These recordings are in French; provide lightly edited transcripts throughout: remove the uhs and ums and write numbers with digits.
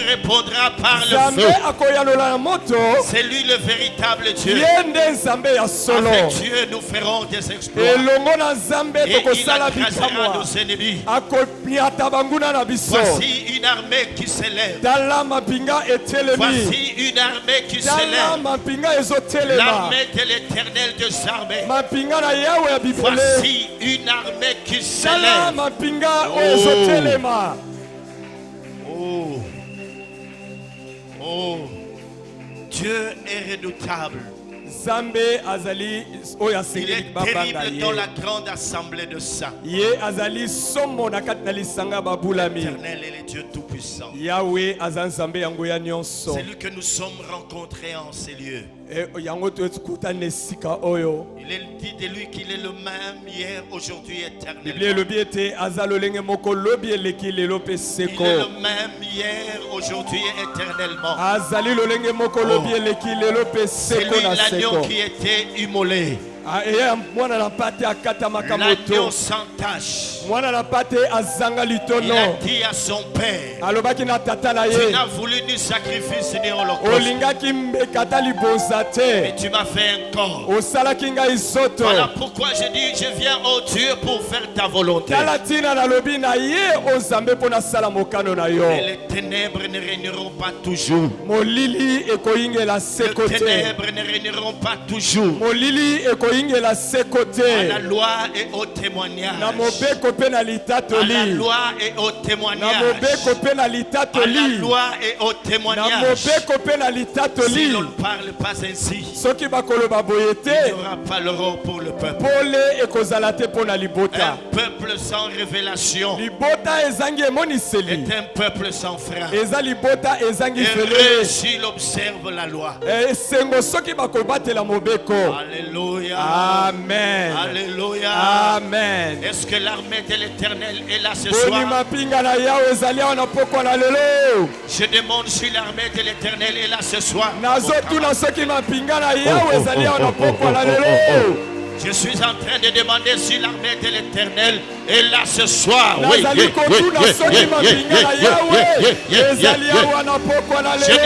répondra par le feu. C'est lui le véritable Dieu. Avec Dieu, nous ferons des exploits. Et il écrasera nos ennemis. Voici une armée qui s'élève. Voici une armée qui s'élève. L'armée de l'Éternel des armées. Voici une armée qui s'élève. Oh, Dieu est redoutable. Il est terrible dans la grande assemblée de saints. L'Éternel est le Dieu Tout-Puissant. C'est lui que nous sommes rencontrés en ces lieux. Il est dit de lui qu'il est le même hier, aujourd'hui, éternellement. Il est le même hier, aujourd'hui, éternellement. C'est lui l'agneau qui était immolé. L'agneau sans tache. Il a dit à son père, tu n'as voulu ni sacrifice ni holocauste, mais tu m'as fait un corps. Voilà pourquoi je dis, je viens au Dieu pour faire ta volonté. Et les ténèbres ne régneront pas toujours. Les ténèbres ne régneront pas toujours. À la loi et au témoignage. À la loi et au témoignage. À la loi et au témoignage. Si l'on ne parle pas ainsi, il n'y aura pas l'euro pour le peuple. Un peuple sans révélation est un peuple sans frein. Heureux s'il observe la loi. Alléluia. Amen. Alléluia. Amen. Est-ce que l'armée de l'Éternel est là ce soir? Je demande si l'armée de l'Éternel est là ce soir. Je suis en train de demander si l'armée de l'Éternel est là ce soir. Oui. Je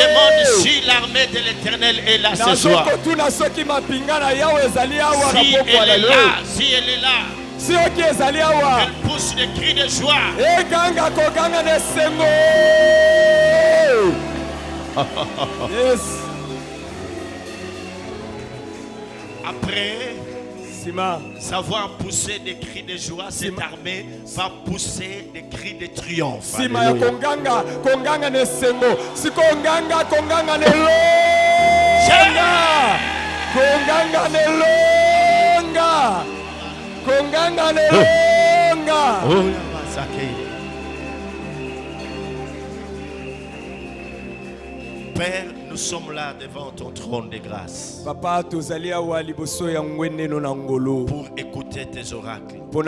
demande si l'armée de l'Éternel est là ce soir. Si elle est là, si elle est là, elle pousse des cris de joie. Après savoir pousser des cris de joie, cette armée va pousser des cris de triomphe. Père, nous sommes là devant ton trône de grâce pour écouter tes oracles. Que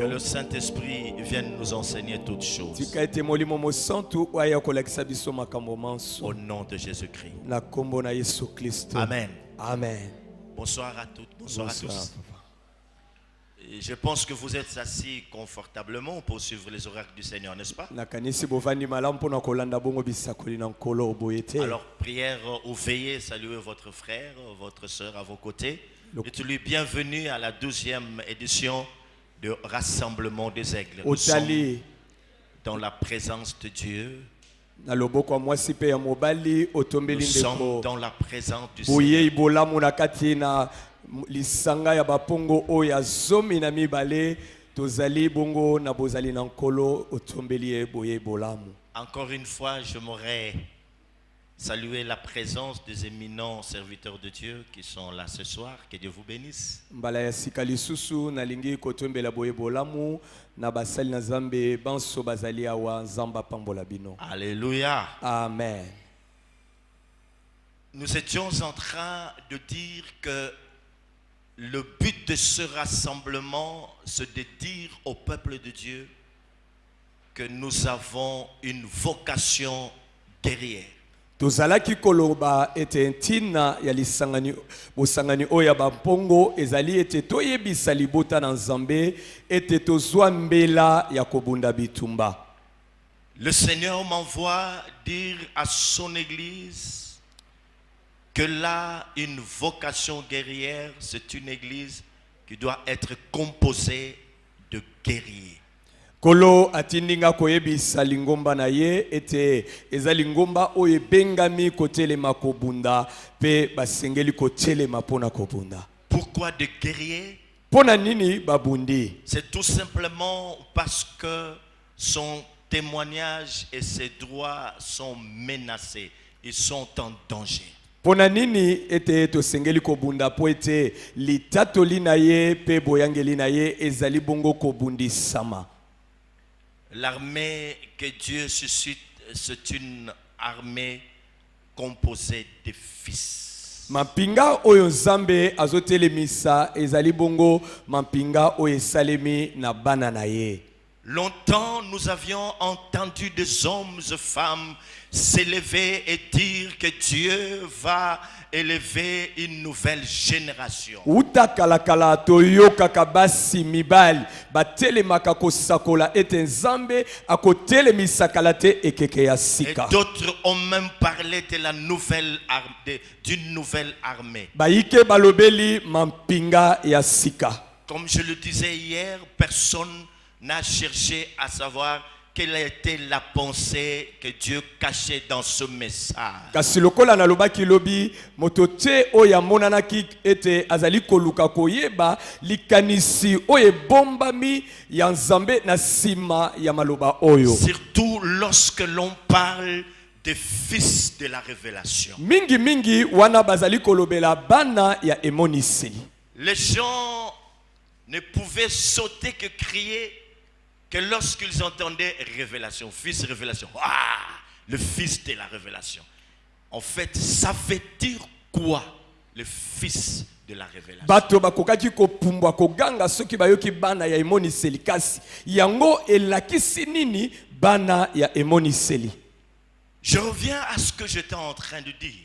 le Saint-Esprit vienne nous enseigner toutes choses. Au nom de Jésus-Christ. Amen. Amen. Bonsoir à toutes, bonsoir à tous. Je pense que vous êtes assis confortablement pour suivre les oracles du Seigneur, n'est-ce pas? Alors, prière ou veillez, saluez votre frère, votre soeur à vos côtés. Dites-lui bienvenue à la 12e édition du Rassemblement des Aigles. Nous sommes dans la présence de Dieu. Nous sommes dans la présence du Seigneur. Lisanga ya bapongo oya zomi na mibale tozali bongo na bozali na nkolo otombeli boye bolamu. Encore une fois, je m'aurais salué la présence des éminents serviteurs de Dieu qui sont là ce soir. Que Dieu vous bénisse. Mbala ya sikali susu na lingi kotombela boye bolamu na basali na Zambe banso bazali awa Zamba pambola bino. Alléluia. Amen. Nous étions en train de dire que le but de ce rassemblement, c'est de dire au peuple de Dieu que nous avons une vocation guerrière. Tozalaki koloba ete ntina ya lisangani bosangani oya bampongo ezali ete toyebisa libota na Nzambe ete tozwa mbela ya kobunda bitumba. Le Seigneur m'envoie dire à son église que là, une vocation guerrière, c'est une église qui doit être composée de guerriers. Kolo atindinga koyebisa lingomba na ye ete eza lingomba oyo bengami kotelema kobunda pe basengeli kotelema pona kobunda. Pourquoi de guerriers? Pona nini babundi? C'est tout simplement parce que son témoignage et ses droits sont menacés, ils sont en danger. Pona nini ete tosengeli kobunda po ete litatoli na ye pe boyangeli na ye ezali bongo kobundi sama. L'armée que Dieu suscite, c'est une armée composée de fils. Mampinga oyo Nzambe azotelemisa ezali bongo mampinga oyo esalemi na bana na ye. Longtemps, nous avions entendu des hommes et femmes s'élever et dire que Dieu va élever une nouvelle génération. Utakalakala toyoka kabasi mibali batelemaka kosakola ete Nzambe akotelemisa kalate ekeke ya sika. Et d'autres ont même parlé de la nouvelle d'une nouvelle armée. Baike balobeli mampinga ya sika. Comme je le disais hier, personne n'a cherché à savoir quelle était la pensée que Dieu cachait dans ce message. Kasi lokola na lobaki lobi motote oya monanaki ete azali koluka koyeba likanisi oye bombami ya Nzambe na sima ya maloba oyo. Surtout lorsque l'on parle des fils de la révélation. Mingi mingi wana bazali kolobela bana ya emoniseli. Les gens ne pouvaient sauter que crier que lorsqu'ils entendaient révélation, fils révélation, le fils de la révélation. En fait, ça veut dire quoi, le fils de la révélation? Bato bakokaki kopumbwa koganga soki bayoki bana ya emoniseli kasi yango elakisi nini bana ya emoniseli. Je reviens à ce que j'étais en train de dire.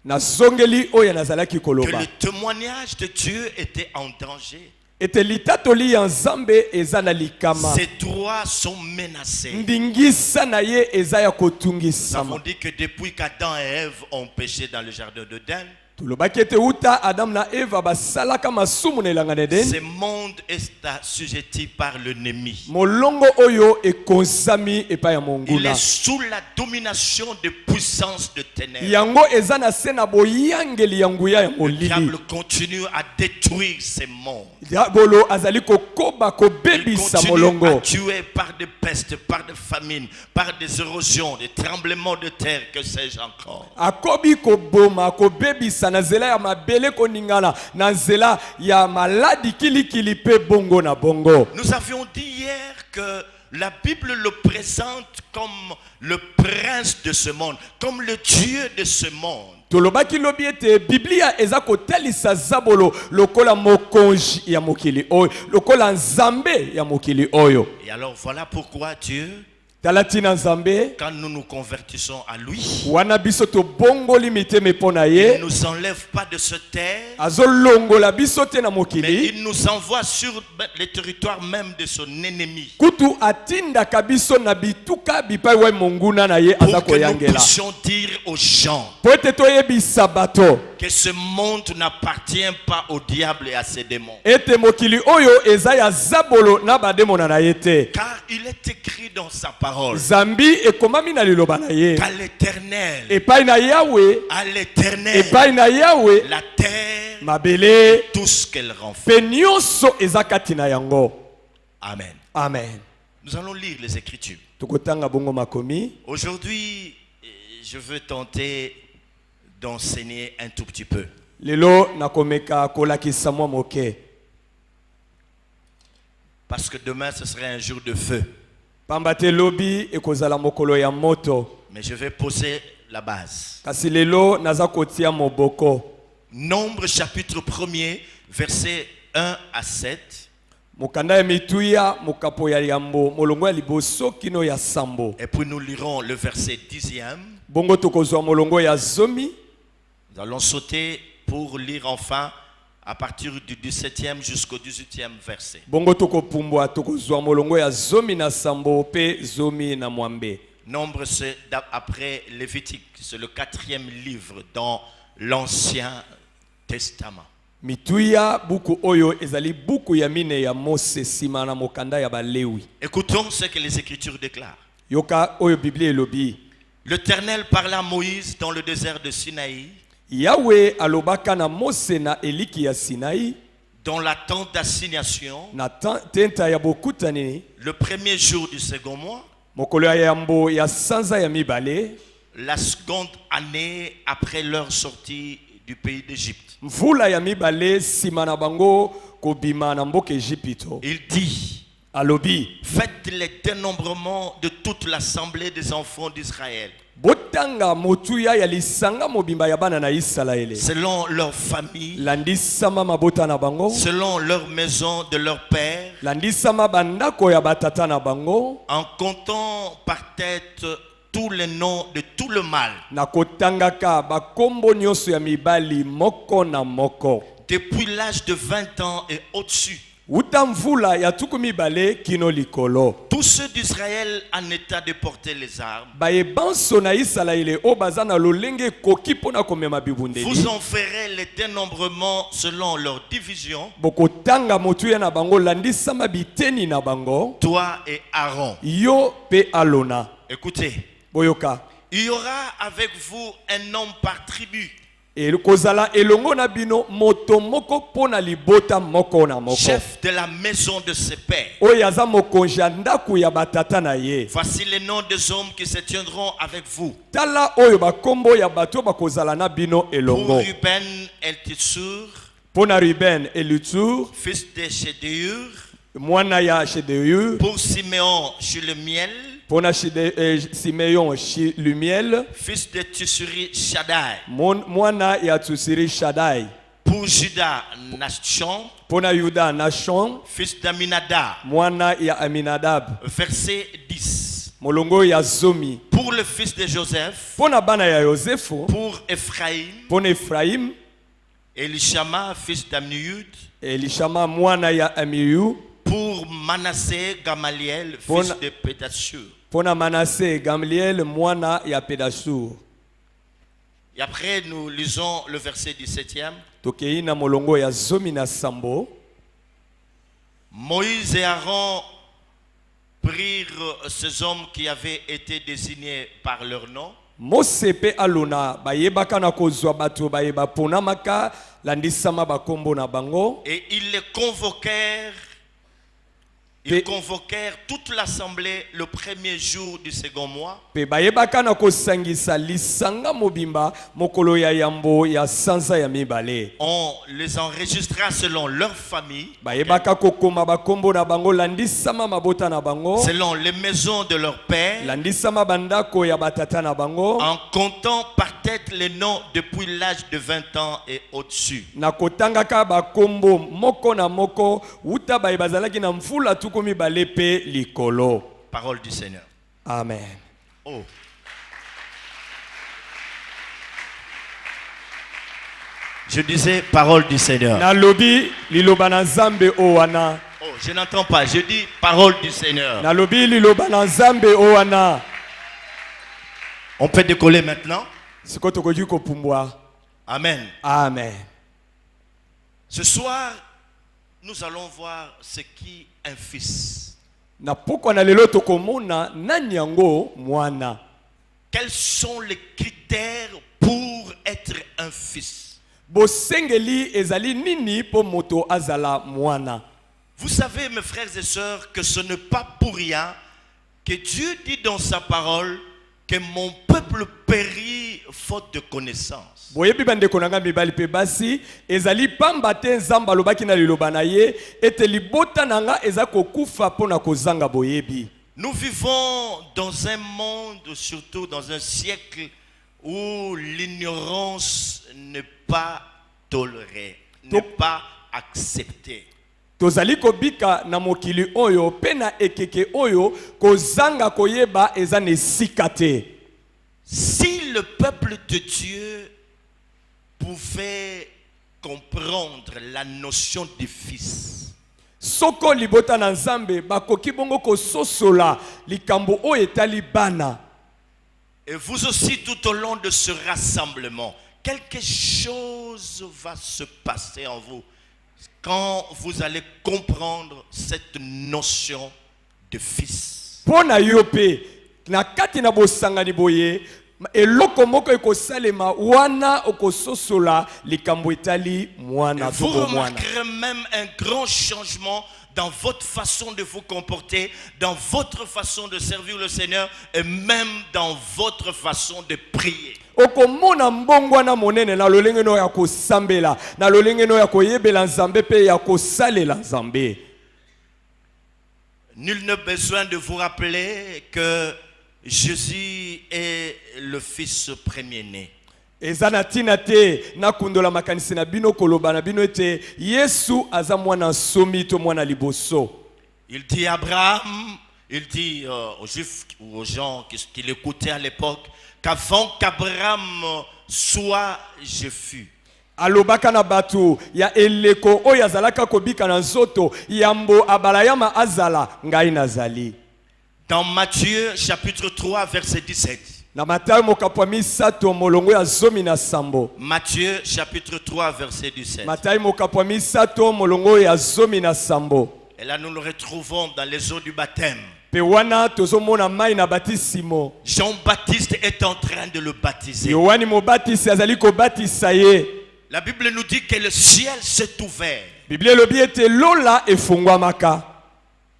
Na songeli oya nazalaki Que koloba. le témoignage de Dieu était en danger. Ete litatoli ya Nzambe eza na likama. Ses droits sont menacés. Ndingisa na ye eza ya Nous avons kotungisama. dit que depuis qu'Adam et Ève ont péché dans le jardin d'Éden, Tulobaki ete uta Adam na Eva basalaka masumu na elanga na Eden. ce monde est assujetti par l'ennemi. Molongo oyo ekonzami epai ya Il monguna. est sous la domination de puissances de ténèbres. Yango eza na se na boyangeli ya nguya ya Le molili. diable continue à détruire ces mondes. Diabolo azali kokoba Il kobebisa continue à molongo. tuer par des pestes, par des famines, par des érosions, des tremblements de terre, que sais-je encore. Akobi koboma kobebisa na nzela ya mabele koningana na nzela ya maladi kilikili pe bongo na bongo. Nous avions dit hier que la Bible le présente comme le prince de ce monde, comme le Dieu de ce monde. Tolobaki lobi ete Biblia eza kotalisa zabolo lokola mokonji ya mokili oyo, lokola Nzambe ya mokili oyo. Et alors voilà pourquoi Dieu, Talatina Nzambe quand nous nous convertissons à lui, wana biso to bongoli miteme pona il ye ne nous enlève pas de ce terre, azolongola biso te na mais mokili il nous envoie sur le territoire même de son ennemi. kutu atindaka biso na bituka bipai wa monguna na ye aza Pour que nous koyangela puissions dire aux gens po ete toyebisa bato que ce monde n'appartient pas au diable et à ses démons. ete mokili oyo eza ya zabolo na bademona na ye te. Car il est écrit dans sa parole Zambi ekomami na liloba na ye qu'à l'éternel, epai na Yawe, à l'éternel, epai na Yawe la terre, mabele tout ce qu'elle renferme. pe nyonso eza kati na yango. Amen. Amen. Nous allons lire les Écritures. Tokotanga bongo makomi. Aujourd'hui, je veux tenter d'enseigner un tout petit peu. Lelo nakomeka kolakisa mwa moke. Parce que demain, ce serait un jour de feu. Pambate lobi ekozala mokolo ya moto. Mais je vais poser la base. Kasi lelo naza kotia moboko. Nombre chapitre 1er, versets 1 à 7. Mokanda ya mituya mokapo ya yambo molongo ya liboso kino ya sambo. Et puis nous lirons le verset 10e. Bongo tokozwa molongo ya zomi. Nous allons sauter pour lire enfin à partir du 17e jusqu'au 18e verset. Bongo tokopumbwa tokozwa molongo ya zomi na sambo pe zomi na mwambe. Nombre, c'est après Lévitique. C'est le 4e livre dans l'Ancien Testament. Mituya buku oyo ezali buku ya mine ya Mose sima na mokanda ya Balewi. Écoutons ce que les Écritures déclarent. Yoka oyo Biblia elobi. L'Éternel parla à Moïse dans le désert de Sinaï. Yahweh alobaka na Mose na eliki ya Sinaï. Dans la tente d'assignation. Na tenta ya bokutani. Le premier jour du second mois. Mokolo ya yambo ya sanza ya mibale. La seconde année après leur sortie du pays d'Égypte. Mvula ya mibale sima na bango kobima na mboka Ejipito. Il dit, alobi, faites les dénombrements de toute l'assemblée des enfants d'Israël. Botanga motuya ya lisanga mobimba ya bana na Israele. Selon leur famille. Landisama mabota na bango. Selon leur maison de leur père. Landisama bandako ya batata na bango. En comptant par tête tous les noms de tout le mal. Nakotangaka bakombo nyonso ya mibali moko na moko. Depuis l'âge de 20 ans et au-dessus. Utamvula ya tuku mibale kino likolo. Tous ceux d'Israël en état de porter les armes. Baye banso na Israele o bazana lolenge koki pona komema bibundeli. Vous en ferez les dénombrements selon leur division. Bokotanga motuya na bango landisama biteni na bango. Toi et Aaron. Yo pe alona. Écoutez. Boyoka. Il y aura avec vous un homme par tribu. Kozala elongo na bino moto moko pona libota moko na moko. Chef de la maison de ses pères. Oyaza mokonja ndaku ya batata na ye. Voici les noms des hommes qui se tiendront avec vous. Tala oyo bakombo ya bato bakozala na bino elongo. Pour Ruben Eltitsur. Pona Ruben Elitsur. Fils de Shedeur. Mwana ya Shedeur. Pour Siméon Shulumiel. Pona Simeon Shulumiel. Fils de Tsuri Shaddai. Mwana ya Tsuri Shaddai. Pour Judas Nachon. Pona Yuda Nachon. Fils d'Aminadab. Mwana ya Aminadab. Verset 10. Molongo ya Zomi. Pour le fils de Joseph. Pona bana ya Yosefo. Pour Ephraim. Pona Ephraim. Elishama fils d'Amniud. Elishama mwana ya Amiyu. Pour Manassé Gamaliel fils de Pédasur. Pona Manassé Gamaliel mwana ya Pédasur. Et après nous lisons le verset 17e. Tokeina molongo ya Zomi na sambo. Moïse et Aaron prirent ces hommes qui avaient été désignés par leur nom. Mose pe alona bayebaka na kozwa bato bayeba pona maka landisama bakombo na bango. Et ils les convoquèrent. Ils convoquèrent toute l'assemblée le premier jour du second mois. Pe bayebaka na kosangisa lisanga mobimba mokolo ya yambo ya sanza ya mibale. On les enregistra selon leur famille. Bayebaka kokoma bakombo na bango landisama mabota na bango. Selon les maisons de leur père. Landisama bandako ya batata na bango. En comptant par tête les noms depuis l'âge de 20 ans et au-dessus. Na kotangaka bakombo moko na moko uta bayebazalaki na mfula tu Parole du Seigneur. Amen. Oh. Je disais parole du Seigneur. Nalobi lilobana zambe owana. Oh, je n'entends pas. Je dis parole du Seigneur. Nalobi lilobana zambe owana. On peut décoller maintenant. Amen. Amen. Ce soir, nous allons voir ce qui est un fils. Quels sont les critères pour être un fils? Vous savez, mes frères et sœurs, que ce n'est pas pour rien que Dieu dit dans sa parole que mon peuple périt faute de connaissance. Nous vivons dans un monde, surtout dans un siècle où l'ignorance n'est pas tolérée, n'est pas acceptée. Tozali kobika na mokili oyo pena ekeke oyo kozanga koyeba ezane sikate. Si le peuple de Dieu pouvait comprendre la notion de fils, soko libota na nzambe bakoki bongo ko sosola likambo oyo etali bana. Et vous aussi, tout au long de ce rassemblement, quelque chose va se passer en vous quand vous allez comprendre cette notion de fils. Pona yope na kati na bosangani boye eloko moko ekosalema wana okososola likambo etali mwana Vous to mwana. remarquerez même un grand changement dans votre façon de vous comporter, dans votre façon de servir le Seigneur et même dans votre façon de prier. Okomona mbongwana monene na lolenge no ya kosambela na lolenge no ya koyebela nzambe pe ya kosalela nzambe. Nul n'a besoin de vous rappeler que Jésus est le fils premier-né. Ezana tina te na kundola makanisi na bino koloba na bino ete Yesu aza mwana nsomi to mwana liboso. Il dit à Abraham, il dit aux Juifs ou aux gens qui l'écoutaient à l'époque, qu'avant qu'Abraham soit, je fus. Alobaka na batu ya eleko oyo azalaka kobika na nzoto yambo abalayama azala ngai nazali. Dans Matthieu chapitre 3 verset 17. Na Matayo mokapo misato molongo ya zomi na sambo. Matthieu chapitre 3 verset 17. Matayo mokapo misato molongo ya zomi na sambo. Et là nous nous retrouvons dans les eaux du baptême. Pe wana tozomona mai na batisimo. Jean-Baptiste est en train de le baptiser. Yohani mobatisi azali ko batisa ye. La Bible nous dit que le ciel s'est ouvert. Biblia elobi ete lola efungwamaka.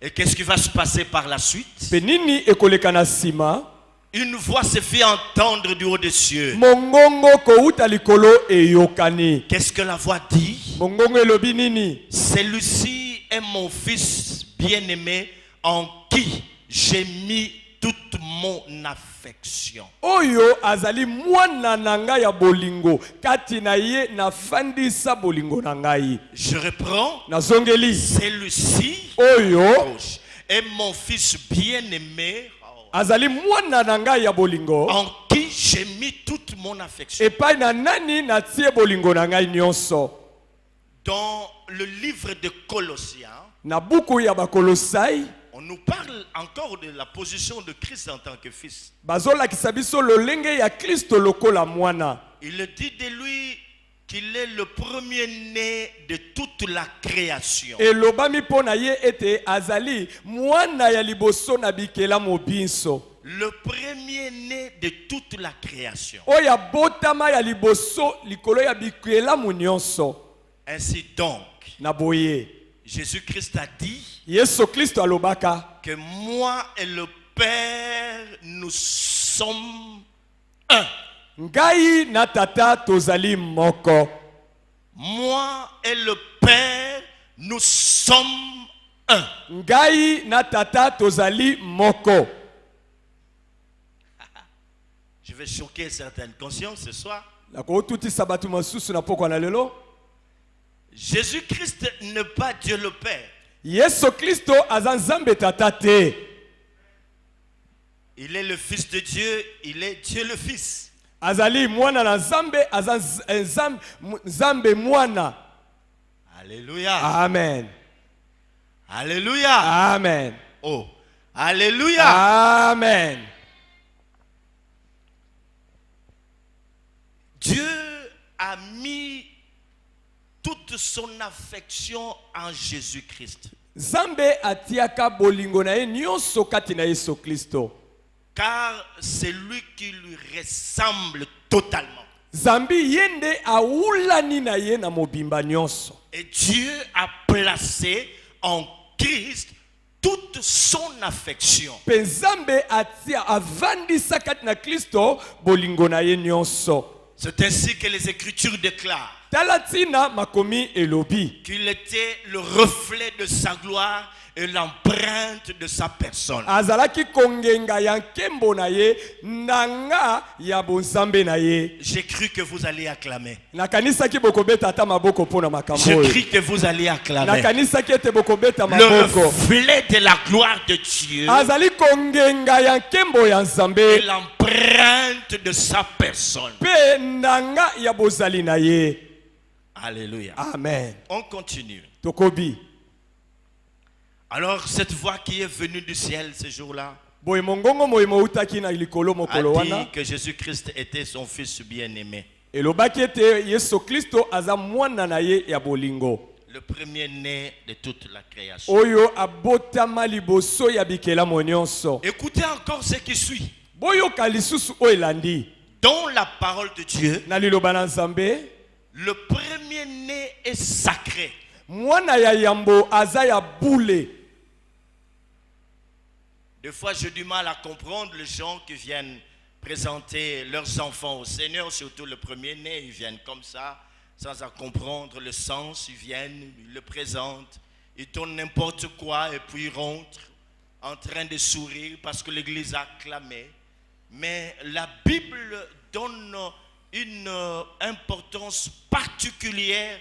Et qu'est-ce qui va se passer par la suite? Pe nini ekoleka na sima? Une voix se fit entendre du haut des cieux. Mongongo kouta likolo eyokani. Qu'est-ce que la voix dit? Mongongo elobi nini? Celui-ci est mon fils bien-aimé en qui j'ai mis toute mon affection. Oyo azali mwana nanga ya bolingo kati na ye na fandisa bolingo na ngai. Je reprends. Nazongeli. Celui-ci Oyo est mon fils bien-aimé azali mwana nanga ya bolingo en qui j'ai mis toute mon affection. epai na nani na tie bolingo na ngai nyonso. Dans le livre de Colossiens, Na buku ya bakolosai on nous parle encore de la position de Christ en tant que fils. bazolakisa biso lolenge ya Kristo lokola mwana. Il dit de lui qu'il est le premier-né de toute la création. Elobami pona ye ete azali mwana ya liboso na bikela mobinso. Le premier-né de toute la création. Oya botama ya liboso likolo ya bikela munyonso. Ainsi donc, Na boye Jésus-Christ a dit Yesu Kristo alobaka que moi et le Père, nous sommes un. ngai na tata tozali moko. Moi et le Père, nous sommes un. Ngai na tata tozali moko. Je vais choquer certaines consciences ce soir. Nako tuti sabatu masusu na poko na lelo. Jésus-Christ n'est pas Dieu le Père. Yesu Kristo aza nzambe tata te. Il est le Fils de Dieu, il est Dieu le Fils. Azali mwana na nzambe aza nzambe mwana. Alléluia. Amen. Alléluia. Amen. Oh, alléluia. Amen. Dieu a mis toute son affection en Jésus-Christ. Nzambe atiaka bolingo na ye nyonso kati na Yesu Kristo. Car c'est lui qui lui ressemble totalement. Zambi yende aulani na ye na mobimba nyonso. Et Dieu a placé en Christ toute son affection. Pe Nzambe atia avandisa kati na Kristo bolingo na ye nyonso. C'est ainsi que les Écritures déclarent Talatina makomi elobi qu'il était le reflet de sa gloire et l'empreinte de sa personne. azalaki kongenga ya nkembo na ye nanga ya bonzambe na ye. J'ai cru que vous alliez acclamer. Nakanisaki bokobeta ata maboko pona makambo J'ai oyo. cru que vous alliez acclamer. Nakanisaki ete bokobeta Le maboko. reflet de la gloire de Dieu Azali kongenga ya nkembo ya et Nzambe l'empreinte de sa personne. pe nanga ya bozali na ye. Alléluia. Amen. On continue. Tokobi. Alors cette voix qui est venue du ciel ce jour-là, boye mongongo moyemo utaki na likolo a mokolo wana dit que Jésus-Christ était son fils bien-aimé. elobaki ete Yesu Kristo aza mwana na ye ya bolingo Le premier-né de toute la création. oyo abotama liboso ya bikelamu nyonso. Écoutez encore ce qui suit. Boyoka lisusu oyo elandi Dans la parole de Dieu, na liloba na Nzambe, le premier-né est sacré. mwana ya yambo aza ya bule. Des fois, j'ai du mal à comprendre les gens qui viennent présenter leurs enfants au Seigneur, surtout le premier-né. Ils viennent comme ça, sans en comprendre le sens. Ils viennent, ils le présentent, ils donnent n'importe quoi et puis ils rentrent en train de sourire parce que l'Église a acclamé. Mais la Bible donne une importance particulière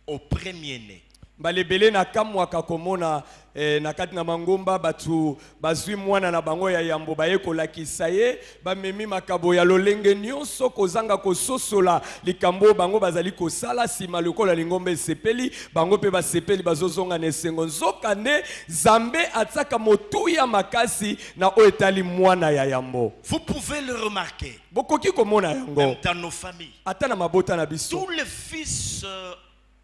au premier-né. Balebele na kamwaka komona na kati na mangomba batu bazwi mwana na bango ya yambo baye kolakisa ye bamemi makabo ya lolenge nyonso kozanga kososola likambo bango bazali kosala sima lokola lingombe esepeli bango pe basepeli bazozonga na esengo nzoka nde Nzambe ataka motuya makasi na oyo etali mwana ya yambo. Vous pouvez le remarquer. Bokoki komona yango Même dans nos familles. ata na mabota na biso. Tous les fils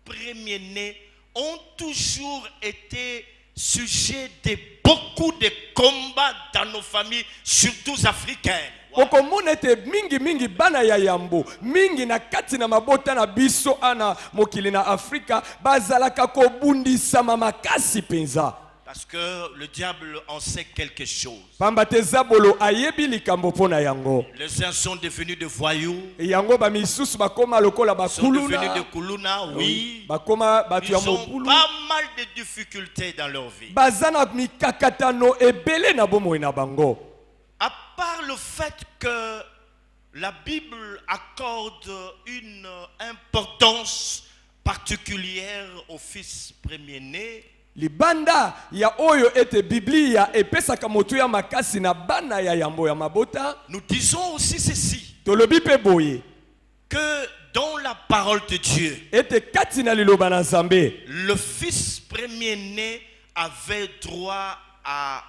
premiers-nés ont toujours été sujets de beaucoup de combats dans nos familles, surtout africaines. Okomona ete mingi bana ya yambo mingi na kati na mabota na biso ana mokili na Afrika bazalaka kobundisa makasi penza. Parce que le diable en sait quelque chose. Pambate zabolo ayebi likambo pona yango. Les uns sont devenus de voyous. Yango ba misusu bakoma lokola Sont devenus de bakuluna. kuluna, oui. Bakoma batu Ils ya ont mobulu. pas mal de difficultés dans leur vie. Bazana mikakatano ebele na bomoi na bango. À part le fait que la Bible accorde une importance particulière au fils premier-né, Libanda ya oyo ete Biblia epesaka motu ya makasi na bana ya yambo ya mabota. nous disons aussi ceci, Tolobi pe boye que dans la parole de Dieu, ete kati na liloba na Nzambe le fils premier-né avait droit à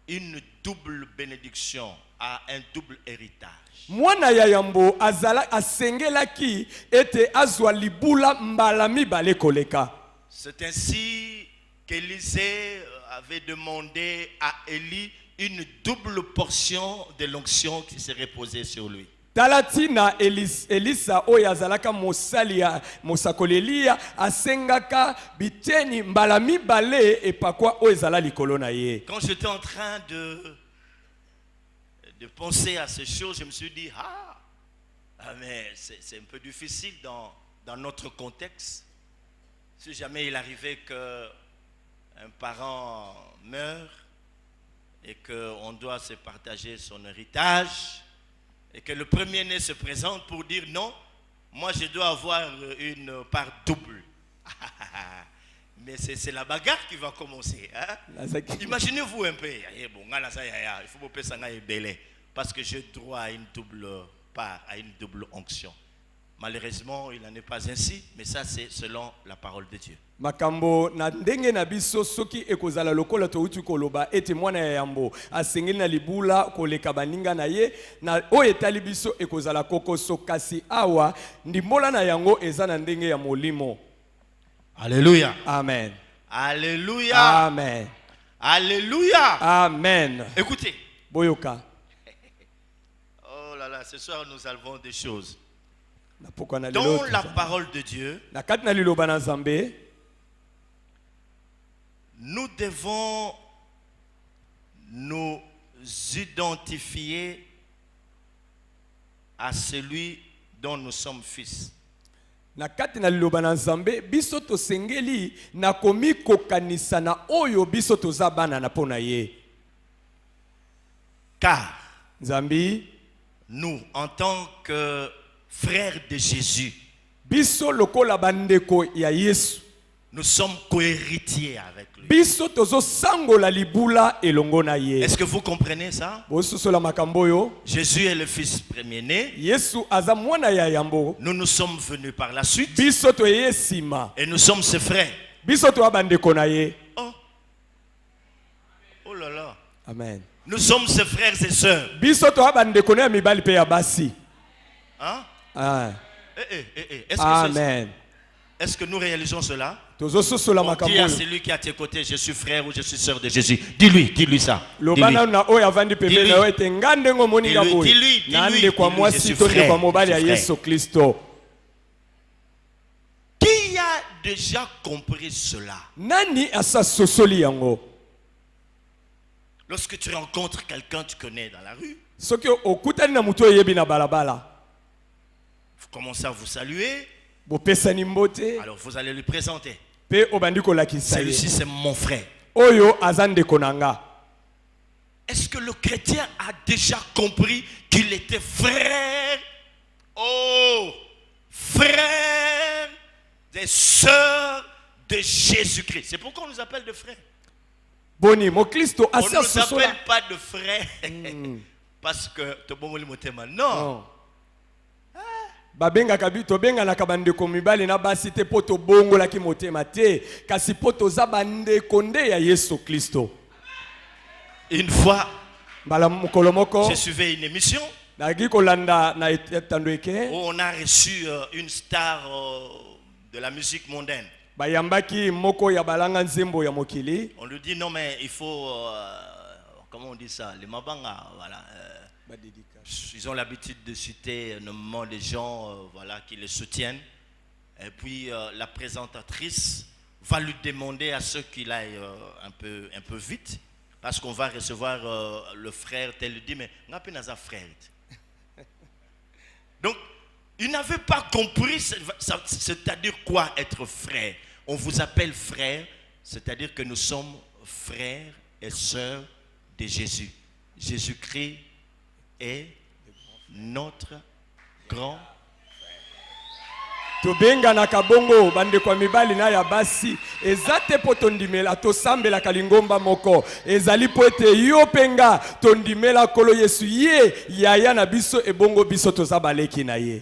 une double bénédiction, à un double héritage. mwana ya yambo azala asengelaki ete azwa libula mbala mibale koleka. C'est ainsi qu'Élisée avait demandé à Élie une double portion de l'onction qui serait posée sur lui. Talatina Elisa oyo azalaka mosali ya mosakoli Elia asengaka biteni mbala mibale epakwa oyo ezala likolo na ye. Quand j'étais en train de penser à ces choses, je me suis dit, mais c'est un peu difficile dans notre contexte. Si jamais il arrivait qu'un parent meurt et qu'on doit se partager son héritage, et que le premier-né se présente pour dire non, moi je dois avoir une part double. Mais c'est la bagarre qui va commencer. Hein? Imaginez-vous un peu. Il faut que ça aille belé. Parce que j'ai droit à une double part, à une double onction. Malheureusement, il n'en est pas ainsi, mais ça c'est selon la parole de Dieu. Makambo na ndenge na biso soki ekozala lokola touti koloba ete mwana ya yambo asengeli na libula koleka baninga na ye na oyo etali biso ekozala kokoso kasi awa ndimbola na yango eza na ndenge ya molimo. Alléluia. Amen. Alléluia. Amen. Alléluia. Amen. Écoutez. Boyoka. Oh là là, ce soir nous avons des choses. Dans la parole de Dieu, nous devons nous identifier à celui dont nous sommes fils. Na kati na liloba na Nzambe biso tosengeli na komi kokanisa na oyo biso toza bana na pona ye. Car Nzambi, nous en tant que frères de Jésus, biso lokola bandeko ya Yesu, nous sommes cohéritiers avec lui. Biso tozo sangola libula elongo na ye. Est-ce que vous comprenez ça? Bosusola makambo yo. Jésus est le fils premier-né. Yesu aza mwana ya yambo. Nous sommes venus par la suite. Biso to ye sima. Et nous sommes ses frères. Biso to abandeko na ye. Oh. Oh là là. Amen. Nous sommes ses frères et sœurs. Hein? Amen. Est-ce que nous réalisons cela? On dit à celui qui est à tes côtés, je suis frère ou je suis sœur de Jésus. Dis-lui ça. Dis-lui, je suis frère. Qui a déjà compris cela? Lorsque tu rencontres quelqu'un que tu connais dans la rue, vous commencez à vous saluer. Alors vous allez lui présenter. Celui-ci c'est mon frère. Est-ce que le chrétien a déjà compris qu'il était frère? Oh, frère des sœurs de Jésus-Christ. C'est pourquoi on nous appelle de frères. On ne nous appelle pas de frères parce que non. Babenga kabito benga na kabande komibali na basi te poto bongo la ki motema te kasi poto za bande konde ya Yesu Kristo. Une fois je suivais une émission où on a reçu une star de la musique mondaine. On lui dit non mais il faut comment on dit ça, les mabanga, voilà. Ils ont l'habitude de citer normalement les gens voilà, qui les soutiennent. Et puis la présentatrice va lui demander à ceux qu'il aille un peu vite. Parce qu'on va recevoir le frère. Elle lui dit, mais on a un frère. Donc, il n'avait pas compris, c'est-à-dire quoi être frère. On vous appelle frère, c'est-à-dire que nous sommes frères et sœurs de Jésus. Jésus-Christ est notre grand tobenga na kabongo bande kwa mibali na ya basi ezate po tondimela tosambela kalingomba moko ezali po ete yo penga tondimela kolo Yesu ye yaya na biso ebongo biso tozabaleki na ye.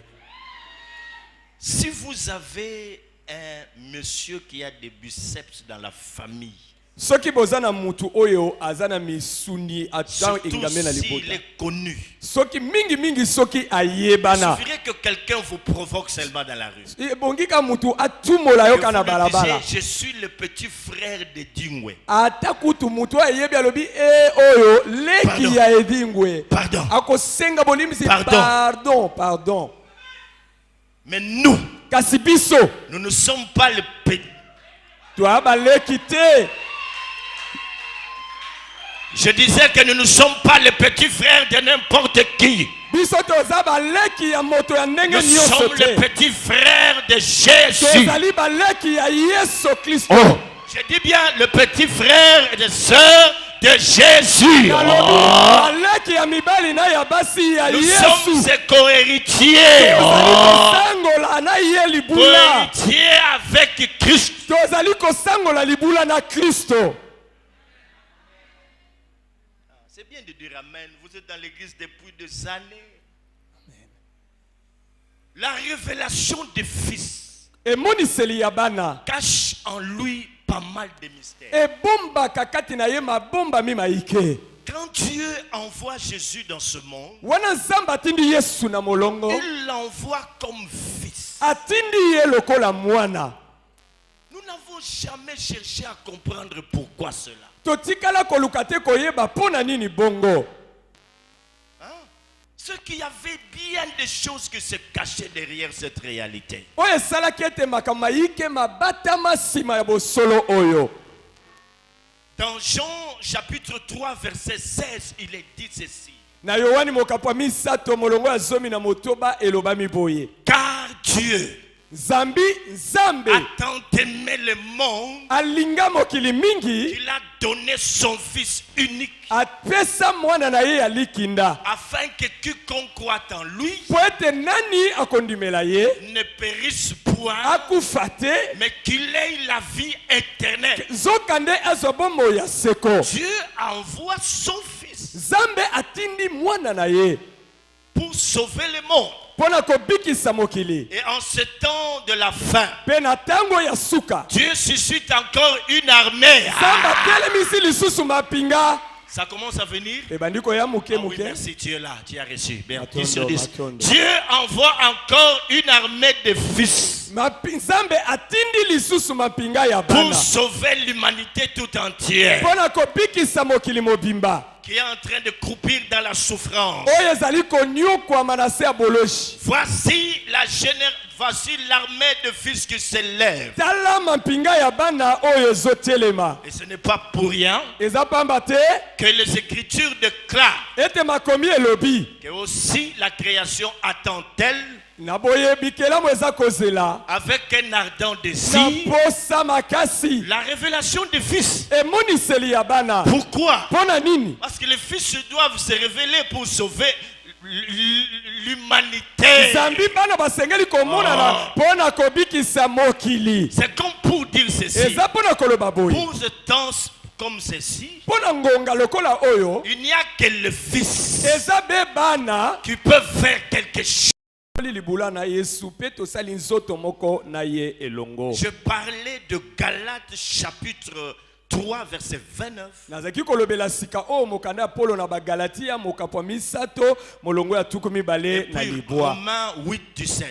Si vous avez un monsieur qui a des biceps dans la famille, soki bozana mutu oyo azana misuni ata ingamena libota, il est connu. Soki mingi soki ayebana. Il suffirait que quelqu'un vous provoque seulement dans la rue. Bongika mutu atumola yo kana balabala. Je suis le petit frère de Dingwe. Ata kutu mutu ayebi alobi oyo leki ya Edingwe. Pardon. Akosenga bolimisi pardon. Mais nous, kasibiso, nous ne sommes pas le petit. Toi baleki te. Je disais que nous ne sommes pas les petits frères de n'importe qui. Nous sommes les petits frères de Jésus. Oh. Je dis bien le petit frère et les sœurs de Jésus. Oh. Nous sommes ses co-héritiers. Oh. Co-héritiers avec Christ. C'est bien de dire amen. Vous êtes dans l'église depuis des années. Amen. La révélation des fils cache en lui pas mal de mystères. Quand Dieu envoie Jésus dans ce monde, il l'envoie comme fils. Nous n'avons jamais cherché à comprendre pourquoi cela. Hein? Ce qu'il y avait bien des choses qui se cachaient derrière cette réalité. Dans Jean chapitre 3 verset 16, il est dit ceci. Car Dieu Zambi a tant aimé le monde qu'il a donné son fils unique afin que quiconque croit en lui ne périsse point mais qu'il ait la vie éternelle. Dieu envoie son fils pour sauver le monde. Et en ce temps de la fin, Dieu suscite encore une armée Ça commence à venir. Et bandiko ya muke Ah oui, muke. merci, tu es là, tu as reçu. Bien, Matondo, 10 sur 10. matondo. Dieu envoie encore une armée de fils Nzambe atindi lisusu mapinga ya pour bana. sauver l'humanité tout entière Pona kobikisa mokili mobimba. qui est en train de croupir dans la souffrance. Oyo ezali konyokwa manase ya boloshi. Voici l'armée de fils qui s'élève. Tala mapinga ya bana oyo ezotelema. Et ce n'est pas pour rien Eza pamba te que les Écritures déclarent ete makomi elobi. que aussi la création attend-elle Na boye bikela mweza kozela. avec un ardent Na désir posa makasi. la révélation des fils. Emoniseli ya bana. Pourquoi? Pona nini? Parce que les fils doivent se révéler pour sauver l'humanité. Zambi bana basengeli komonana pona kobikisa mokili. C'est comme pour dire ceci. Eza pona koloba boye. Pour ce temps comme ceci, Pona ngonga lokola oyo. il n'y a que le fils Eza be bana. qui peut faire quelque chose. Libula na Yesu pe tosali nzoto moko na ye elongo. Je parlais de Galates chapitre 3 verset 29. Nazaki kolobela sika o mokanda Apollo na bagalatia mokapwa misato molongo ya tuku mibale na Puis libwa. Romains 8 17.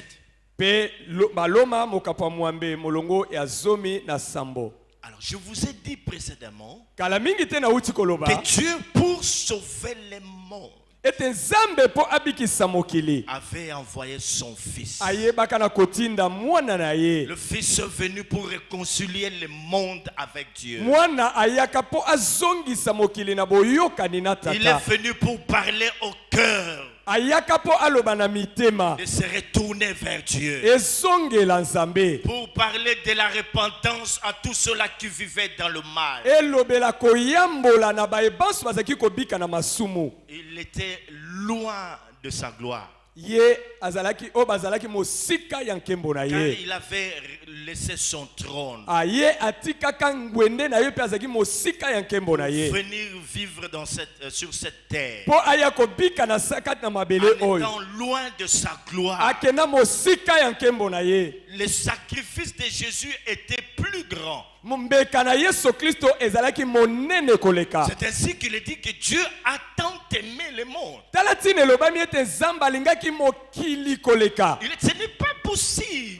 Pe maloma mokapwa mwambe molongo ya zomi na sambo. Alors je vous ai dit précédemment Kala mingi te na uti koloba. que Dieu pour sauver les mondes Ete nzambe po abikisa mokili. avait envoyé son fils. Ayebaka na kotinda mwana na ye. Le fils est venu pour réconcilier le monde avec Dieu. Mwana ayaka po azongisa mokili na boyokani na Il est tata. venu pour parler au cœur, Ayaka po aloba na mitema. de se retourner vers Dieu. Ezongela nzambe. Pour parler de la repentance à tous ceux-là qui vivaient dans le mal. Elobela koyambola na baebanso bazaki kobika na masumu. Il était loin de sa gloire. Ye azalaki o bazalaki mosika ya nkembo na Car ye. il avait laissé son trône. Aye atikaka ngwende na ye pe azalaki mosika ya nkembo na ye. Venir vivre dans sur cette terre. Po aya kobika na sakati na mabele En oyo. étant loin de sa gloire. Akena mosika ya nkembo na ye. Le sacrifice de Jésus était plus grand. Mbeka na Yesu Kristo ezalaki monene koleka. C'est ainsi qu'il est dit que Dieu a tant aimé le monde. Tala tine lobami ete nzambe alingaki mokili koleka. Ce n'est pas possible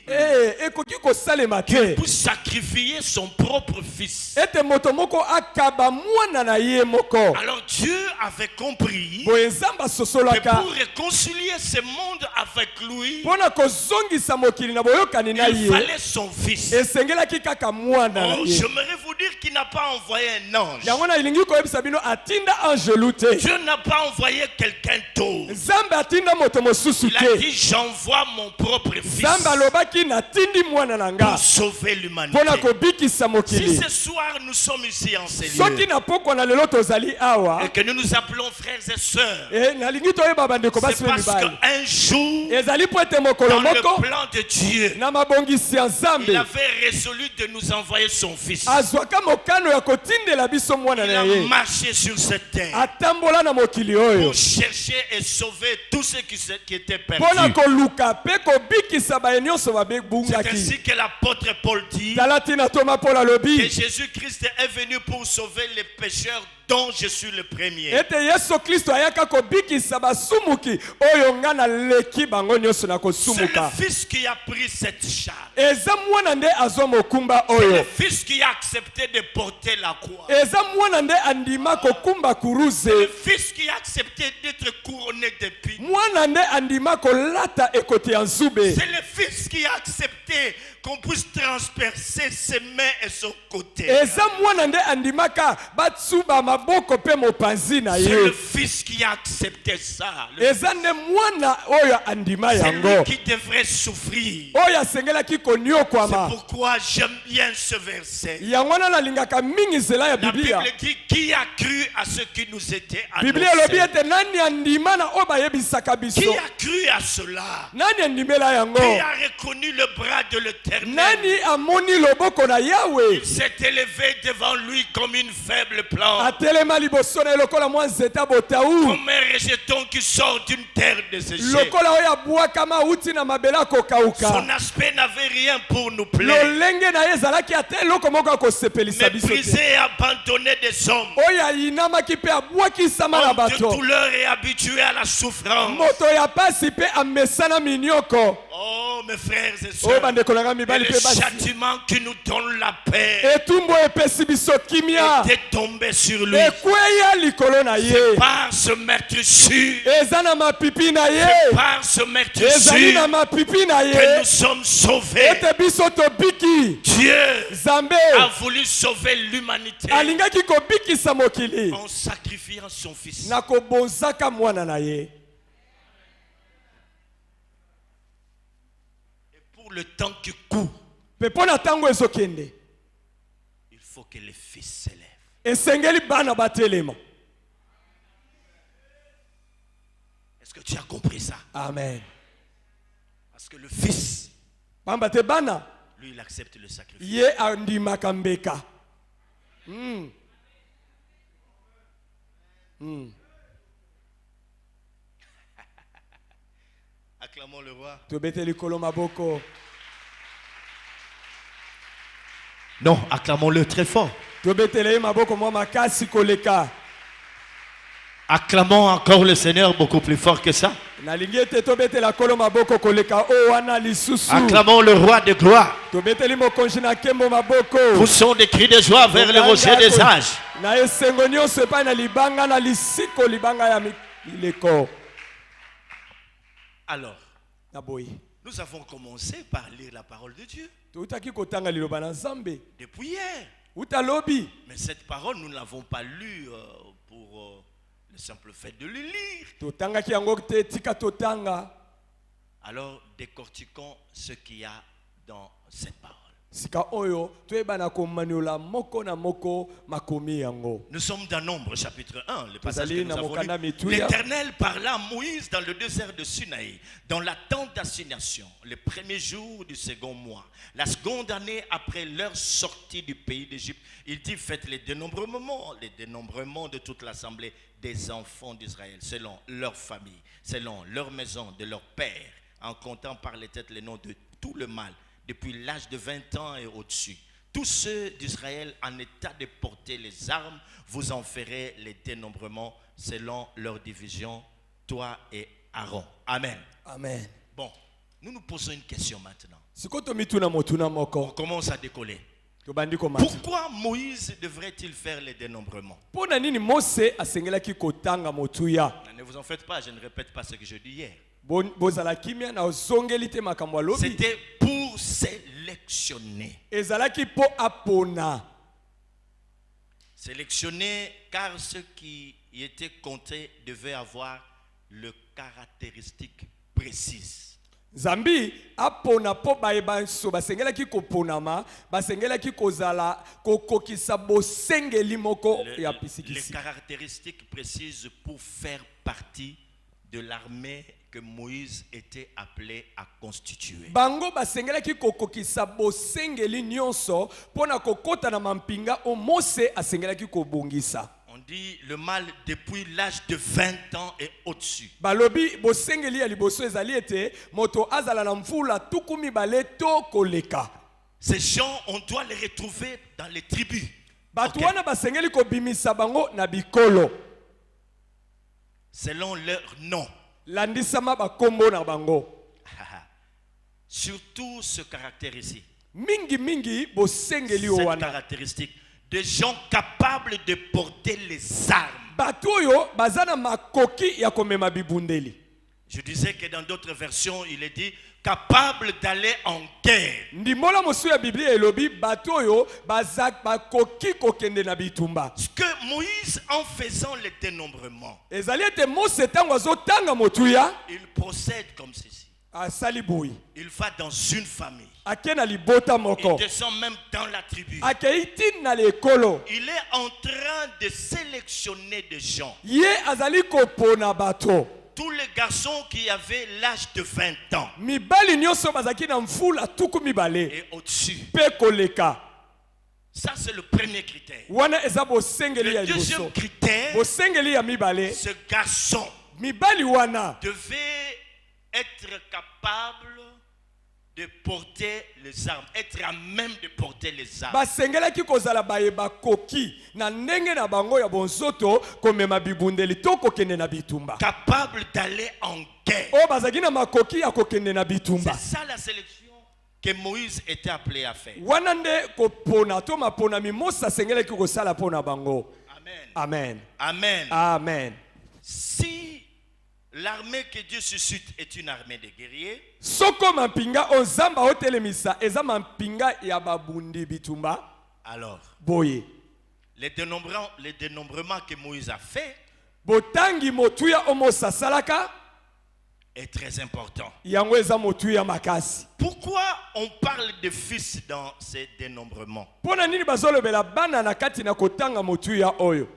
Ekoki kosalema qu'il te. puisse sacrifier son propre fils. Ete moto moko akaba mwana na ye moko. Alors Dieu avait compris Boye nzambe que asosolaka. pour réconcilier ce monde avec lui, Pona kozongisa mokili na boyokani na il ye. fallait son fils. Esengelaki kaka mwana na Oh, ye. j'aimerais vous dire qu'il n'a pas envoyé un ange. Yango na ilingi koyebisa bino atinda angelu te. Dieu n'a pas envoyé quelqu'un d'autre. Nzambe atinda moto mosusu Il a te. dit, j'envoie mon propre fils Nzambe alobaki natindi mwana na nga. pour sauver l'humanité. Pona kobikisa Si mokili. ce soir nous sommes ici en ces Soki lieux na pokwa na lelo tozali awa. et que nous nous appelons frères et sœurs, Nalingi toyeba bandeko basi c'est parce mibali. qu'un jour, Ezali po ete mokolo dans le moko plan de Dieu, na mabongisi ya il Nzambe avait résolu de nous envoyer son fils. azwaka mokano ya kotindela biso mwana Il na a ye. marché sur cette terre Atambola na mokili oyo. pour chercher et sauver tous ceux qui étaient Pona perdus. koluka pe kobikisa baye nyonso C'est babebungaki. ainsi que l'apôtre Paul dit Tala tina Thomas Paul que alobi. Jésus-Christ est venu pour sauver les pécheurs dont je suis le premier. Ete Yesu Kristo ayaka kobikisa basumuki oyo nga naleki bango nyonso na C'est le kosumuka. fils qui a pris cette charge. Eza mwana nde azwa mokumba C'est le oyo. fils qui a accepté de porter la croix. Eza mwana nde andima kokumba C'est le kuruze. fils qui a accepté d'être couronné d'épines. Mwana nde andima kolata ekoti ya nzube. C'est le fils qui a accepté qu'on puisse transpercer ses mains et son côté. Eza mwana nde andimaka batsuba maboko pe mopanzi na C'est le ye. fils qui a accepté ça. Eza nde mwana oyo andima C'est lui yango. qui devrait souffrir. Oyo asengelaki C'est koniokwama. pourquoi j'aime bien ce verset. Yango wana nalingaka mingi nzela ya La Biblia. Bible dit qui a cru à ce qui nous était Biblia elobi annoncé. ete nani andima na oyo bayebisaka Qui biso. a cru à cela? Nani andimela yango? Qui a reconnu le bras de l'Éternel? l'Éternel. Nani amoni loboko na Yahweh. Il s'est élevé devant lui comme une faible plante. Atelema liboso na lokola mwa nzeta botaou. Comme un rejeton qui sort d'une terre desséchée. Lokola oya bwakama uti na mabela kokauka. Son aspect n'avait rien pour nous plaire. Lolenge na yezalaki ate loko moko akosepelisa biso. Méprisé et abandonné des hommes. Oya inamaki pe abwakisama na Homme de bato. douleur et habitué à la souffrance. Moto ya pasi pe amesana minyoko. Oh mes frères et Oh sœurs, bande kolanga et mibali le pe basi. châtiment qui nous donne la paix Etumbo epesi biso kimia. était tombé sur lui. Ekweya likolo na ye. Par ce meurtrissure, Eza na mapipi na ye. par ce Ezali meurtrissure na mapipi na que ye. nous sommes sauvés. Ete biso tobiki. Dieu Zambe a voulu sauver l'humanité alingaki kobikisa mokili en sacrifiant son fils. na kobonzaka mwana na ye. Et pour le temps qui court, Pe mpo na ntango ezokende il faut que le fils s'élève. esengeli bana batelema. Est-ce que tu as compris ça? Amen. Parce que le fils, Pamba te bana lui, il accepte le sacrifice. ye andimaka mbeka. Acclamons le roi. Tobete likolo maboko. Non, acclamons-le très fort. Tobetele ye maboko mwa makasi koleka. Acclamons encore le Seigneur beaucoup plus fort que ça. Nalingi ete tobetela kolo maboko koleka o wana lisusu. Acclamons le roi de gloire. Tobeteli mokonzi na nkembo maboko. Poussons des cris de joie vers le rocher des âges. Na esengo nyonso epai na libanga na lisiko libanga ya mileko. Alors, Na boyi. nous avons commencé par lire la parole de Dieu Toutaki kotanga liloba na Nzambe. depuis hier. Utalobi. Mais cette parole, nous ne l'avons pas lue pour le simple fait de le lire. Totangaki yango te tika totanga. Alors, décortiquons ce qu'il y a dans cette parole. Sika oyo toyeba na komaniola moko na moko makomi yango. Nous sommes dans Nombre chapitre 1, le passage que Tozali nous na avons mokanda lu. mituya. L'Éternel parla à Moïse dans le désert de Sinaï, dans la tente d'assignation, le premier jour du second mois, la seconde année après leur sortie du pays d'Égypte. Il dit, faites les dénombrements de toute l'assemblée des enfants d'Israël, selon leur famille, selon leur maison, de leur père, en comptant par les têtes les noms de tout le mâle, depuis l'âge de 20 ans et au-dessus. Tous ceux d'Israël en état de porter les armes, vous en ferez les dénombrements selon leur division, toi et Aaron. Amen. Amen. Bon, nous nous posons une question maintenant. Sikoto mituna motuna On moko. commence à décoller. Tobandi komata. Pourquoi Moïse devrait-il faire les dénombrements? Pona nini Mose asengelaki kotanga motuya. Ne vous en faites pas, je ne répète pas ce que je dis hier. Bozala kimia na ozongeli te makambo alobi. C'était pour sélectionner. Ezalaki po apona. Sélectionner car ceux qui y étaient comptés devaient avoir le caractéristique précise. Zambi apona po bayeba so basengelaki koponama, basengelaki kozala kokokisa bosengeli moko ya Les pisikisi. caractéristiques précises pour faire partie de l'armée que Moïse était appelé à constituer. Bango basengelaki kokokisa bosengeli nyonso pona kokota na mampinga o Mose asengelaki kobongisa. On dit le mâle depuis l'âge de 20 ans et au-dessus. Balobi bosengeli ya liboso ezali ete moto azala na mvula tukumi bale to koleka. Ces gens, on doit les retrouver dans les tribus. Batu Ok. wana basengeli kobimisa bango na bikolo. Selon leur nom. Landisama bakombo na bango. Surtout ce caractère ici. Mingi bosengeli Cette wana. caractéristique. Des gens capables de porter les armes. Batu oyo bazana makoki ya komema bibundeli. Je disais que dans d'autres versions, il est dit capable d'aller en guerre. Ndimola mosu ya Biblia elobi batu oyo bazak bakoki kokende na bitumba. Ce que Moïse, en faisant le dénombrement, Ezali ete Mose tango azotanga motuya il procède comme ceci. asali boyi. Il va dans une famille. Ake na libota Il moko. descend même dans la tribu. Akeiti na lekolo. Il est en train de sélectionner des gens. Ye azali kopona bato. tous les garçons qui avaient l'âge de 20 ans mibali nyonso bazaki na mfula tuku mibale et au-dessus. pe koleka. Ça, c'est le premier critère. Wana eza bosengeli ya Le deuxième liboso. critère, Bosengeli ya mibale. ce garçon Mibali wana devait être capable de porter les armes, être à même de porter les armes. basengelaki kozala bayeba koki na ndenge na bango ya bonzoto komema bibundeli to kokende na bitumba. Capable d'aller en guerre. O bazaki na makoki ya kokende na bitumba. C'est ça la sélection que Moïse était appelé à faire. Wana nde kopona to mapona mimosa sengelaki kosala pona bango. Amen. Amen. Amen. Amen. Si l'armée que Dieu suscite est une armée de guerriers, Soko mampinga ozamba otelemisa eza mampinga ya babundi bitumba. alors Boye. les dénombrements que Moïse a fait Botangi motuya omo sasalaka est très important. yango eza motuya makasi. Pourquoi on parle de fils dans ces dénombrements? Pona nini bazolobela bana na kati na kotanga motuya oyo?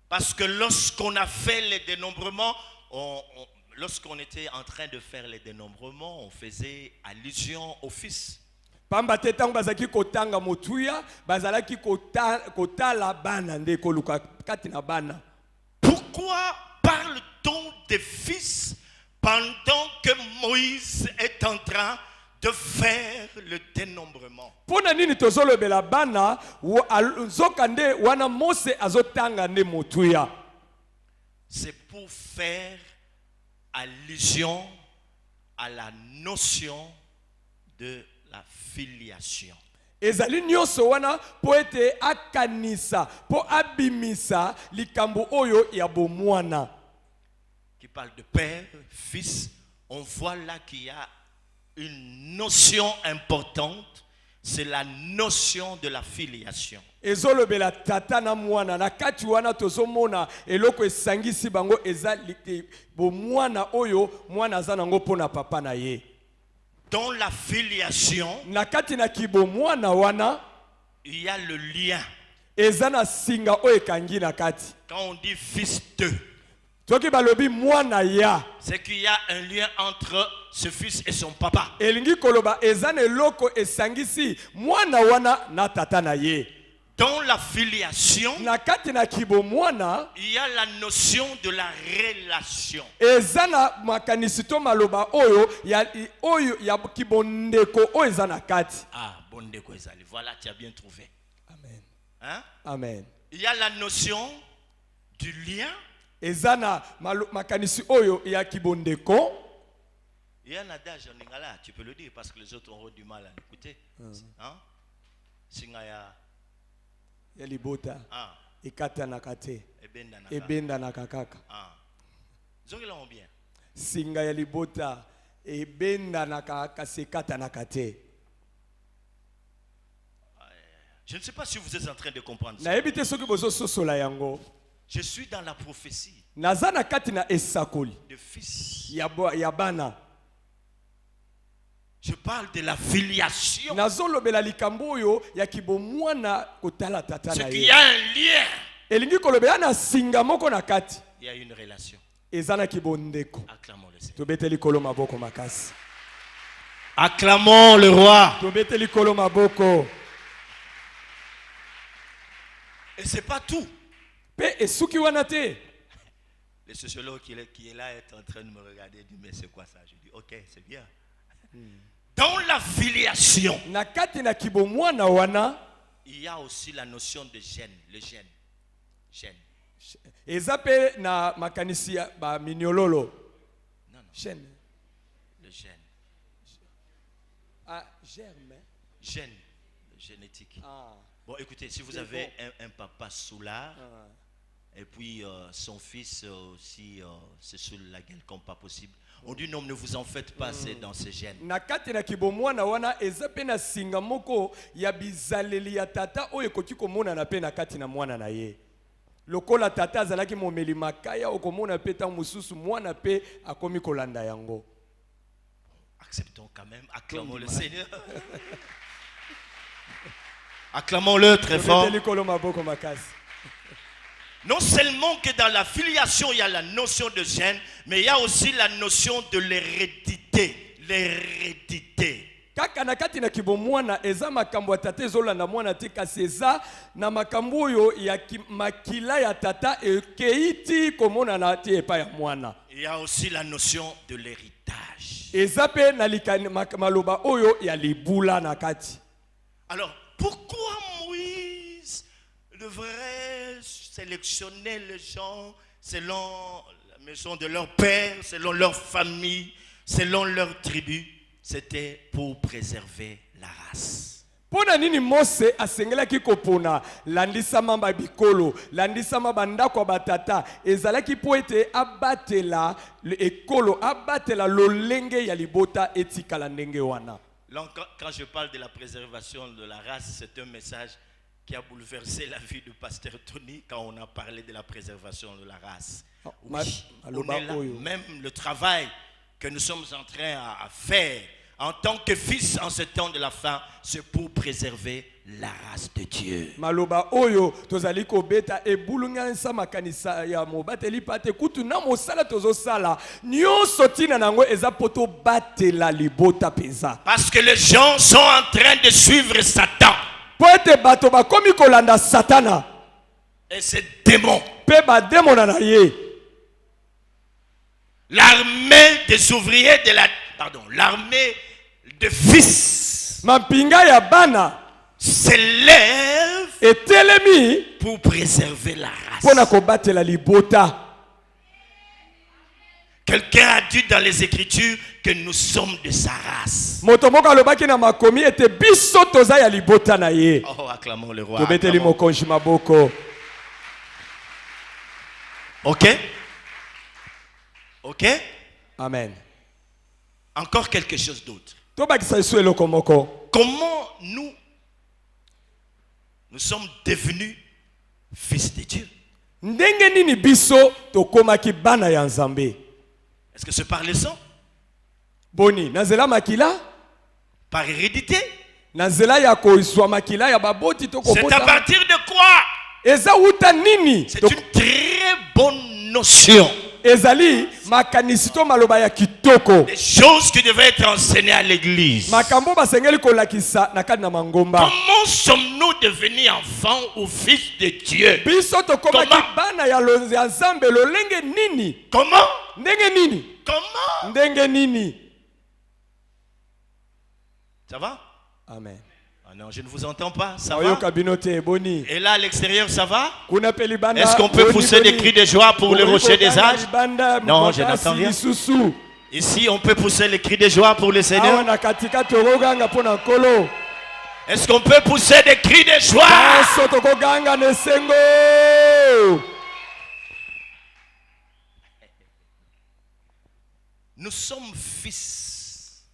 Parce que lorsqu'on a fait les dénombrements, lorsqu'on était en train de faire les dénombrements, on faisait allusion au fils. Pamba te tango bazaki kotanga motuya bazalaki kotala bana nde koluka kati na bana. Pourquoi parle-t-on des fils pendant que Moïse est en train de faire le dénombrement? Pona nini tozolobela bana nzoka nde wana Mose azotanga nde motuya? C'est pour faire allusion à la notion de la filiation. Ezali nyonso wana po ete akanisa po abimisa likambo oyo ya bomwana. Qui parle de père, fils, on voit là qu'il y a une notion importante, c'est la notion de la filiation. Ezolobela tata na mwana na kati wana tozomona eloko esangisi bango eza bomwana oyo mwana aza nango pona papa na ye. Dans la filiation, Na kati na kibo mwana wana il y a le lien. eza na singa oyo ekangi na kati. Quand on dit fils de, Toki balobi mwana ya c'est qu'il y a un lien entre ce fils et son papa. elingi koloba eza na eloko esangisi mwana wana na tata na ye. Dans la filiation, Na kati na kibo mwana il y a la notion de la relation. eza na makanisi to maloba oyo ya kibondeko oyo eza na kati. Ah, bon déco ezali. Voilà, tu as bien trouvé. Amen. Hein? Amen. Il y a la notion du lien. Eza na makanisi oyo ya kibondeko. Il y a un adage en lingala, tu peux le dire parce que les autres auront du mal à l'écouter. Hein? Singaya. Ya libota. Ah. Ekata na kate. Ebenda na. Ebenda na kakaka. Ah. Zongi là bien. Singa ya libota. Ebenda na kakaka sekata na kate. Je ne sais pas si vous êtes en train de comprendre ça. Na ebite soki bozo sosola yango. Je suis dans la prophétie Naza na kati na esakoli. de fils. Ya bana. Je parle de la filiation. Nazolobela likambo oyo ya kibomwana kotala tata C'est na qu'il ye. y a un lien. Elingi kolobela na singa moko na kati. Il y a une relation. Eza na kibondeko. Acclamons le Seigneur. Tobeteli kolo maboko makasi. Acclamons le roi. Tobeteli kolo maboko. Et c'est pas tout. Pe esuki wana te. Le sociologue qui est là est en train de me regarder et dit mais c'est quoi ça? Je dis ok, c'est bien. Dans la filiation, Na kati na kibomwana wana il y a aussi la notion de gène, le gène. Gène. eza pe na makanisi ya ba miniololo. Non, non, Chaîne. le gène. Ah, germe. Gène, le génétique. Ah. Bon, écoutez, si vous C'est avez bon. un papa soulard, Ah. et puis son fils aussi c'est sous la gueule comme pas possible, on dit non, ne vous en faites pas, c'est dans ces gènes. Na kati na kibomwana wana eza pe na singa moko ya bizaleli ya tata oyo ekoki komona na pe na kati na mwana na ye. Lokola tata azalaki momeli makaya okomona pe ta mususu mwana pe akomi kolanda yango. Acceptons quand même, acclamons le Seigneur. Acclamons-le très fort. Tobeteli kolo maboko makasi. Non seulement que dans la filiation, il y a la notion de gène, mais il y a aussi la notion de l'hérédité. L'hérédité. Kaka na kati na kibomwana eza makambo ya tata ezolanda mwana te kasi eza na makambo oyo ya makila ya tata ekeiti komonana te epai ya mwana. Il y a aussi la notion de l'héritage. Eza pe na maloba oyo ya libula na kati. Alors, pourquoi Moïse devrait sélectionner les gens selon la maison de leur père, selon leur famille, selon leur tribu? C'était pour préserver la race. Pona nini Mose asengelaki kopona landisama ba bikolo landisama bandako batata ezalaki po ete abatela le ekolo abatela lolenge ya libota etikala ndenge wana. Quand je parle de la préservation de la race, c'est un message qui a bouleversé la vie du pasteur Tony quand on a parlé de la préservation de la race. Oui, on est là, même le travail que nous sommes en train à faire en tant que fils en ce temps de la fin, c'est pour préserver la race de Dieu. Maloba oyo tozali ko beta ebulunga nsa makanisa ya mobateli pate kutu na mosala tozo sala nyonso tina nango eza poto batela libota peza. Parce que les gens sont en train de suivre Satan. Poete bato bakomi kolanda Satana et ses démons. Pe ba démona na ye. L'armée des ouvriers de l'armée de fils Mampinga ya bana s'élève et telemi pour préserver la race. Pona ko batela libota. Quelqu'un a dit dans les Écritures que nous sommes de sa race. Motomoko alobaki na makomi ete biso toza ya libota na ye. Oh, acclamons le roi. Tobeteli mokonzi maboko. OK? OK? Amen. Encore quelque chose d'autre. Comment nous sommes devenus fils de Dieu? Est-ce que c'est par le sang? Boni, nazela makila? Par hérédité? Nazela ya koiswa makila ya baboti to c'est à partir de quoi? Eza uta nini? C'est une très bonne notion. Ezali makanisito maloba ya kitoko. Des choses qui devaient être enseignées à l'église. Makambo basengeli kolakisa na kadi na mangomba. Comment sommes-nous devenus enfants ou fils de Dieu? Biso to komaki bana ya nzambe lolenge nini? Comment? Ndenge nini? Comment? Ndenge nini? Ça va? Amen. Ah non, je ne vous entends pas. Ça va? Et là à l'extérieur, ça va? Est-ce qu'on peut pousser des cris de joie pour le rocher des âges? Non, je n'entends rien. Ici, on peut pousser les cris de joie pour le Seigneur. Est-ce qu'on peut pousser des cris de joie? Nous sommes fils.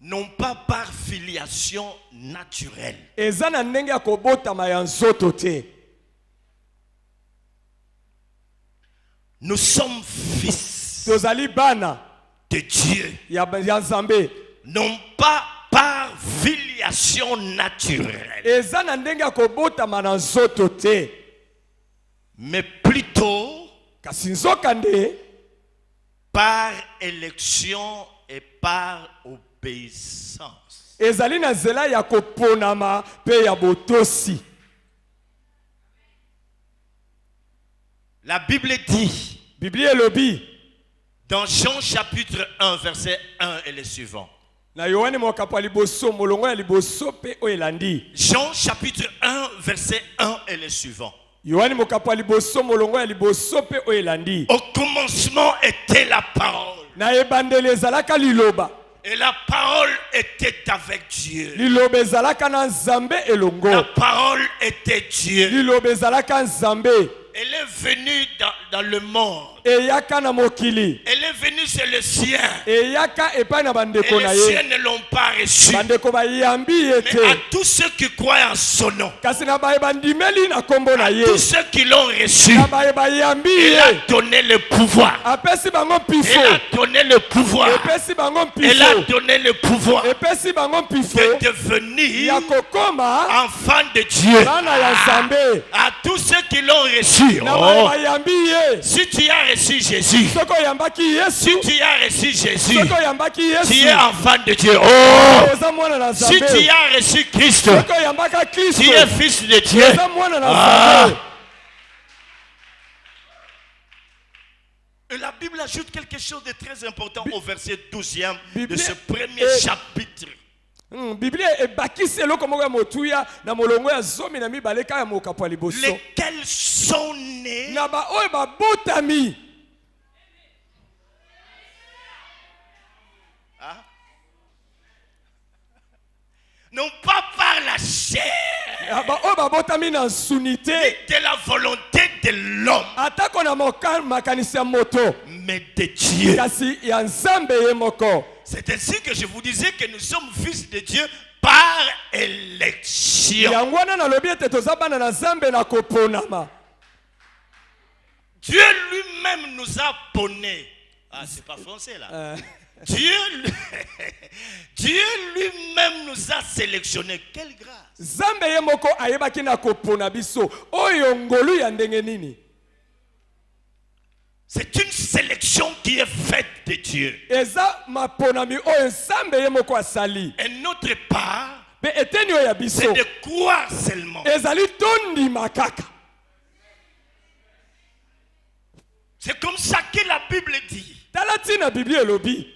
Non pas par filiation naturelle. Nous sommes fils de Dieu. Non pas par filiation naturelle. Mais plutôt par élection et par obéissance. La Bible dit dans Jean chapitre 1 verset 1 et les suivants. Jean chapitre 1 verset 1 et les suivants. Au commencement était la parole. Et la parole était avec Dieu. La parole était Dieu. Elle est venue dans le monde. Elle est venue sur le sien. Et les siens ne l'ont pas reçu. Mais à tous ceux qui croient en son nom, à tous ceux qui l'ont reçu, il a donné le pouvoir. Il a donné le pouvoir. Il a donné le pouvoir de devenir devenir enfants de Dieu. À tous ceux qui l'ont reçu. Oh. Si tu as reçu Jésus, si tu as reçu Jésus, tu es enfant de Dieu. Oh. Si tu as reçu Christ, tu es fils de Dieu. Ah. Et la Bible ajoute quelque chose de très important au verset 12e de ce premier chapitre. Lesquels sont nés non pas par la chair, ni de la volonté de l'homme, mais de Dieu. C'est ainsi que je vous disais que nous sommes fils de Dieu par élection. Dieu lui-même nous a ponnés. Ah, c'est pas français là. Dieu lui-même nous a sélectionnés. Quelle grâce. C'est une sélection qui est faite de Dieu. Et notre part, c'est de croire seulement. C'est comme ça que la Bible dit.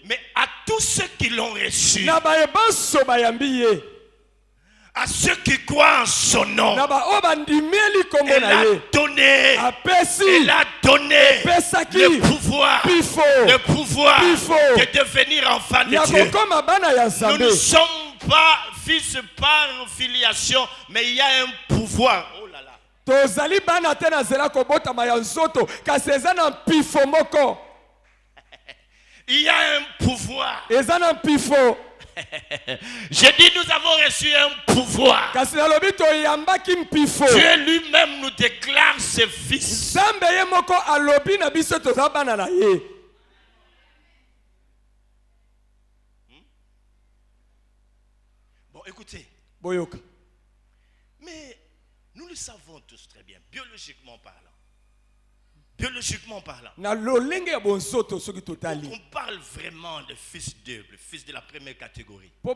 Mais à tous ceux qui l'ont reçu, à ceux qui croient en son nom, elle a donné le pouvoir de devenir enfant de Dieu. Nous ne sommes pas fils par filiation, mais il y a un pouvoir. Oh là là. Il y a un pouvoir. J'ai dit nous avons reçu un pouvoir. Dieu lui-même nous déclare ses fils. Bon, écoutez. Mais nous le savons tous très bien, biologiquement parlant. Biologiquement parlant. On parle vraiment de fils de la première catégorie. Il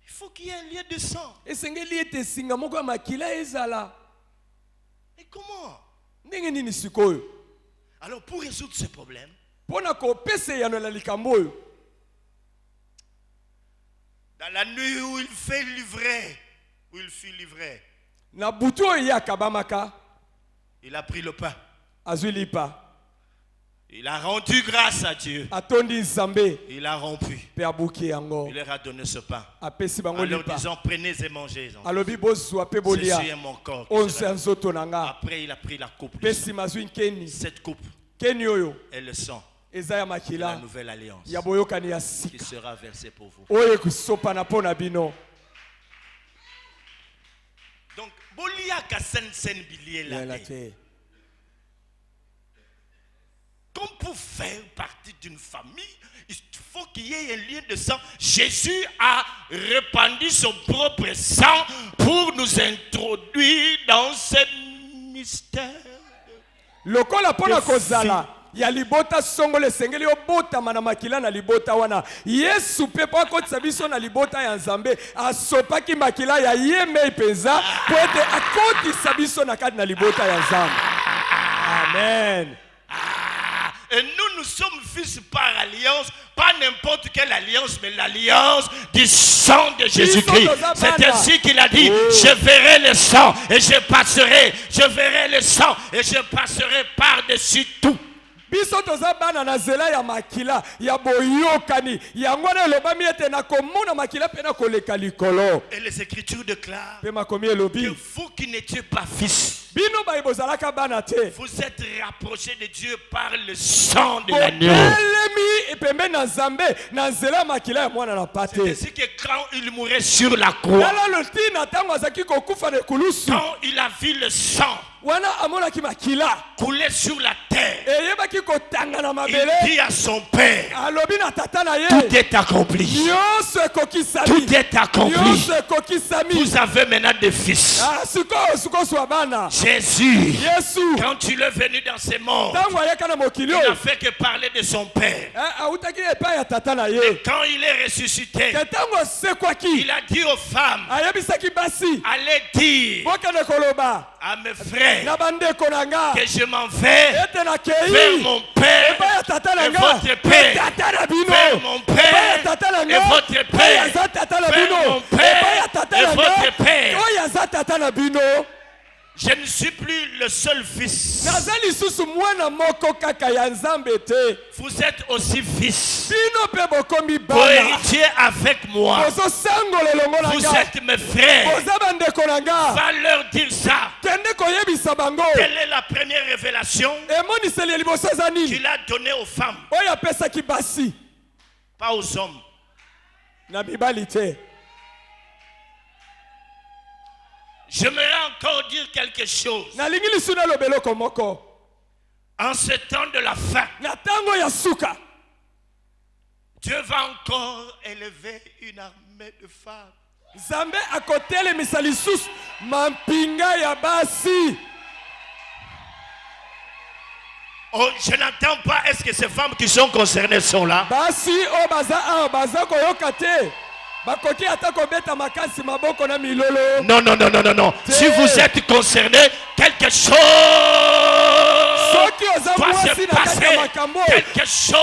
faut qu'il y ait un lien de sang. Et comment? Alors pour résoudre ce problème, dans la nuit où il fait livrer, où il fut livré, il a pris le pain. Il a rendu grâce à Dieu. Il a rompu. Il leur a donné ce pain en leur disant prenez et mangez. Ceci est mon corps. Après il a pris la coupe. Cette coupe est le sang de la nouvelle alliance qui sera versée pour vous. Donc, comme pour faire partie d'une famille, il faut qu'il y ait un lien de sang. Jésus a répandu son propre sang pour nous introduire dans ce mystère. Ya libota songole sengeli obota mana makila na libota wana Yesu pepo akotisa biso na libota ya Nzambe asopaki makila ya yeme penza po ete akotisa biso na kati na libota ya Nzambe. Amen. Et nous sommes fils par alliance, pas n'importe quelle alliance, mais l'alliance du sang de Jésus-Christ. C'est ainsi qu'il a dit, je verrai le sang et je passerai, je verrai le sang et je passerai par-dessus tout. Biso tozabana na zela ya makila ya boyokani yangwana lobami ete na komona makila pena koleka likolo. Et les écritures déclarent que vous qui n'étiez pas fils, vous êtes rapprochés de Dieu par le sang de l'agneau. C'est ainsi que quand il mourait sur la croix, quand il a vu le sang couler sur la terre, Il dit à son père, tout est accompli. Tout est accompli. Vous avez maintenant des fils. Jésus, quand il est venu dans ce monde, il n'a fait que parler de son père. Et quand il est ressuscité, il a dit aux femmes, allez dire à mes frères que je m'en vais vers mon père et votre père, vers mon père et votre père, vers mon père et votre père. Je ne suis plus le seul fils. Vous êtes aussi fils. Co-héritier avec moi. Vous êtes mes frères. Va leur dire ça. Quelle est la première révélation qu'il a donnée aux femmes, pas aux hommes? J'aimerais encore dire quelque chose. En ce temps de la fin, Dieu va encore élever une armée de femmes. Oh, je n'entends pas. Est-ce que ces femmes qui sont concernées sont là? Non, non, non, non, non, non. Si vous êtes concerné, quelque chose va se passer. Quelque chose.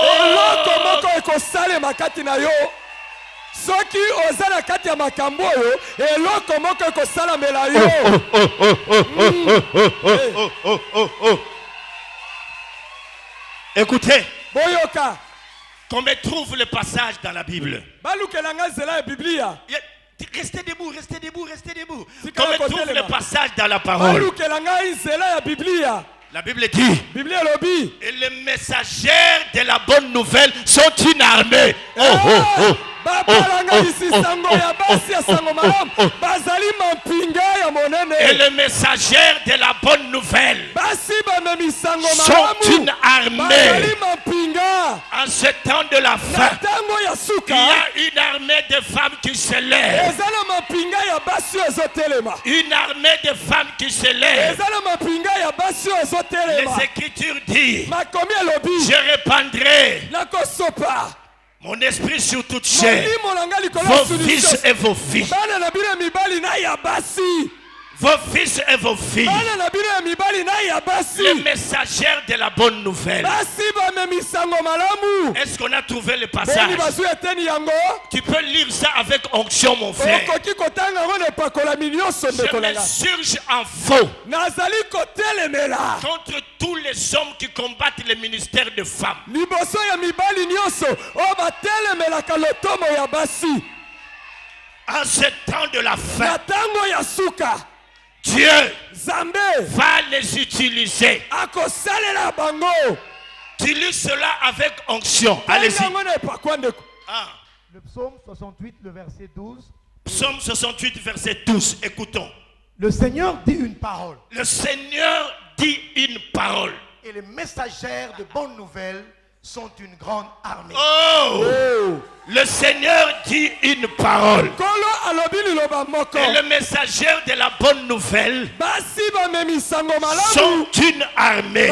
Écoutez. Qu'on me trouve le passage dans la Bible. Restez debout, restez debout, restez debout. Qu'on me trouve le passage dans la parole. La Bible dit, et les messagers de la bonne nouvelle sont une armée. Et les messagers de la bonne nouvelle sont une armée. En ce temps de la fin, il y a une armée de femmes qui se lèvent. Une armée de femmes qui se lèvent. Les Écritures disent, je répandrai mon esprit sur toute chair, vos fils et vos filles. Vos fils et vos filles, les messagères de la bonne nouvelle. Est-ce qu'on a trouvé le passage? Tu peux lire ça avec onction, mon frère. Je m'insurge en faux contre tous les hommes qui combattent le ministère de femmes. En ce temps de la fin, Dieu va les utiliser. Dis-lui cela avec onction. Allez-y. Le psaume 68, le verset 12. Psaume 68, verset 12. Écoutons. Le Seigneur dit une parole. Le Seigneur dit une parole. Et les messagères de bonnes nouvelles sont une grande armée. Oh! Le Seigneur dit une parole. Et les messagers de la bonne nouvelle sont une armée.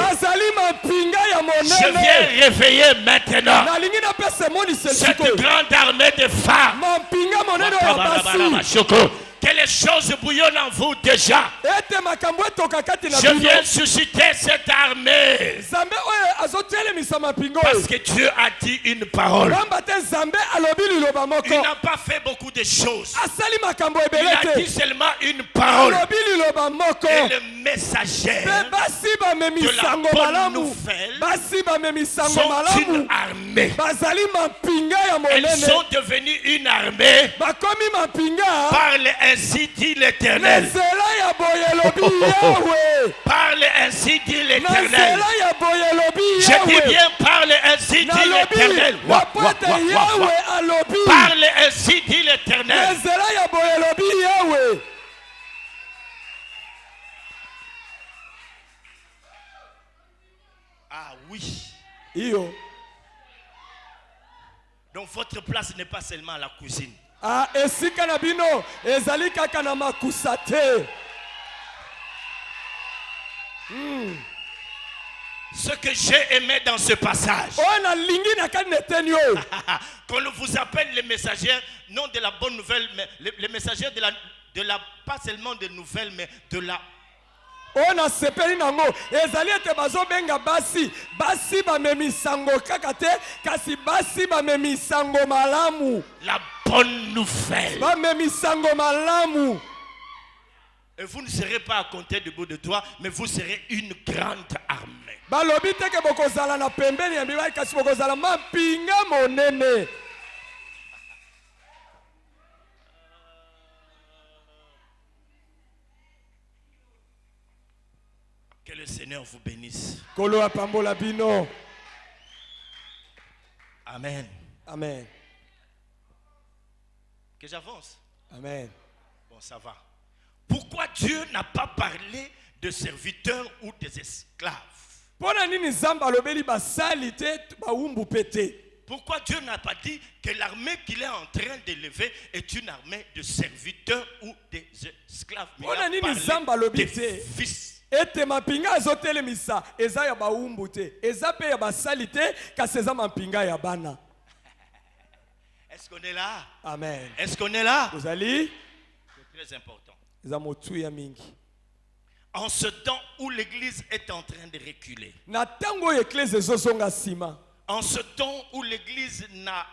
Je viens réveiller maintenant cette grande armée de femmes. Que les choses bouillonnent en vous déjà. Je viens susciter cette armée. Parce que Dieu a dit une parole. Il n'a pas fait beaucoup de choses. Il a dit seulement une parole. Et le messager de la bonne nouvelle sont une armée. Elles sont devenues une armée. Parle ainsi dit l'Éternel. Parle ainsi dit l'Éternel. Je dis bien parle ainsi dit l'Éternel. Parle ainsi dit l'Éternel. Ah oui. Iyo. Donc votre place n'est pas seulement à la cuisine. Ah, esika na bino ezali kaka na makusa te. Ce que j'ai aimé dans ce passage, Oh na lingi na kaneten yo. qu'on vous appelle les messagers, non de la bonne nouvelle, mais les messagers de la pas seulement de nouvelles, mais de la. Oh na sepeli nango ezali ete bazobenga basi bamemi sango kaka te kasi basi bamemi sango malamu. La bonne nouvelle. Bamemi sango malamu. Et vous ne serez pas à compter debout de toi, mais vous serez une grande armée. Balobi te ke bokozala na pembeni ya bibai kasi bokozala mapinga monene. Que le Seigneur vous bénisse. Kolo apambola bino. Amen. Amen. Que j'avance. Amen. Bon, ça va. Pourquoi Dieu n'a pas parlé de serviteurs ou des esclaves? Pona nini zamba lobeli basali te baumbu pete? Pourquoi Dieu n'a pas dit que l'armée qu'il est en train d'élever est une armée de serviteurs ou des esclaves? Mais Pona il a nini zamba parlé lobi des te? fils. Ete mapinga azotelemisa eza ya baumbu te. Eza pe ya basali te kasi eza mapinga ya bana. Est-ce qu'on est là? Amen. Est-ce qu'on est là? Ozali C'est très important. eza motu ya mingi. En ce temps où l'église est en train de reculer, Na tango eklese ezozonga sima. en ce temps où l'église n'a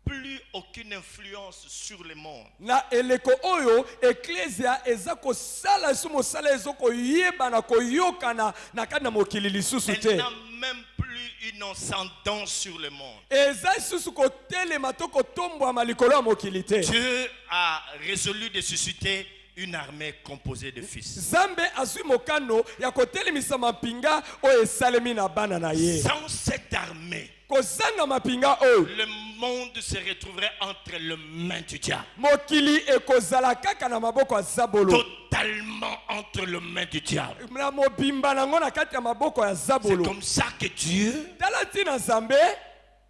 plus aucune influence sur le monde, Na eleko oyo eklesia eza kosala su mosala ezoko yeba na koyokana na kati na mokili lisusu elle te. n'a même plus une ascendance sur le monde. Eza susu kotelema to kotombwama likolo ya mokili te. Dieu a résolu de susciter une armée composée de fils. Zambe azwi mokano ya kotelemisa mapinga oyo esalemi na bana na ye. Sans cette armée, Kozanga mapinga oyo le monde se retrouverait entre les mains du diable. mokili ekozala kaka na maboko ya zabolo. Totalement entre les mains du diable. Na mobimba nango na kati ya maboko ya C'est zabolo. comme ça que Dieu Tala ntina Nzambe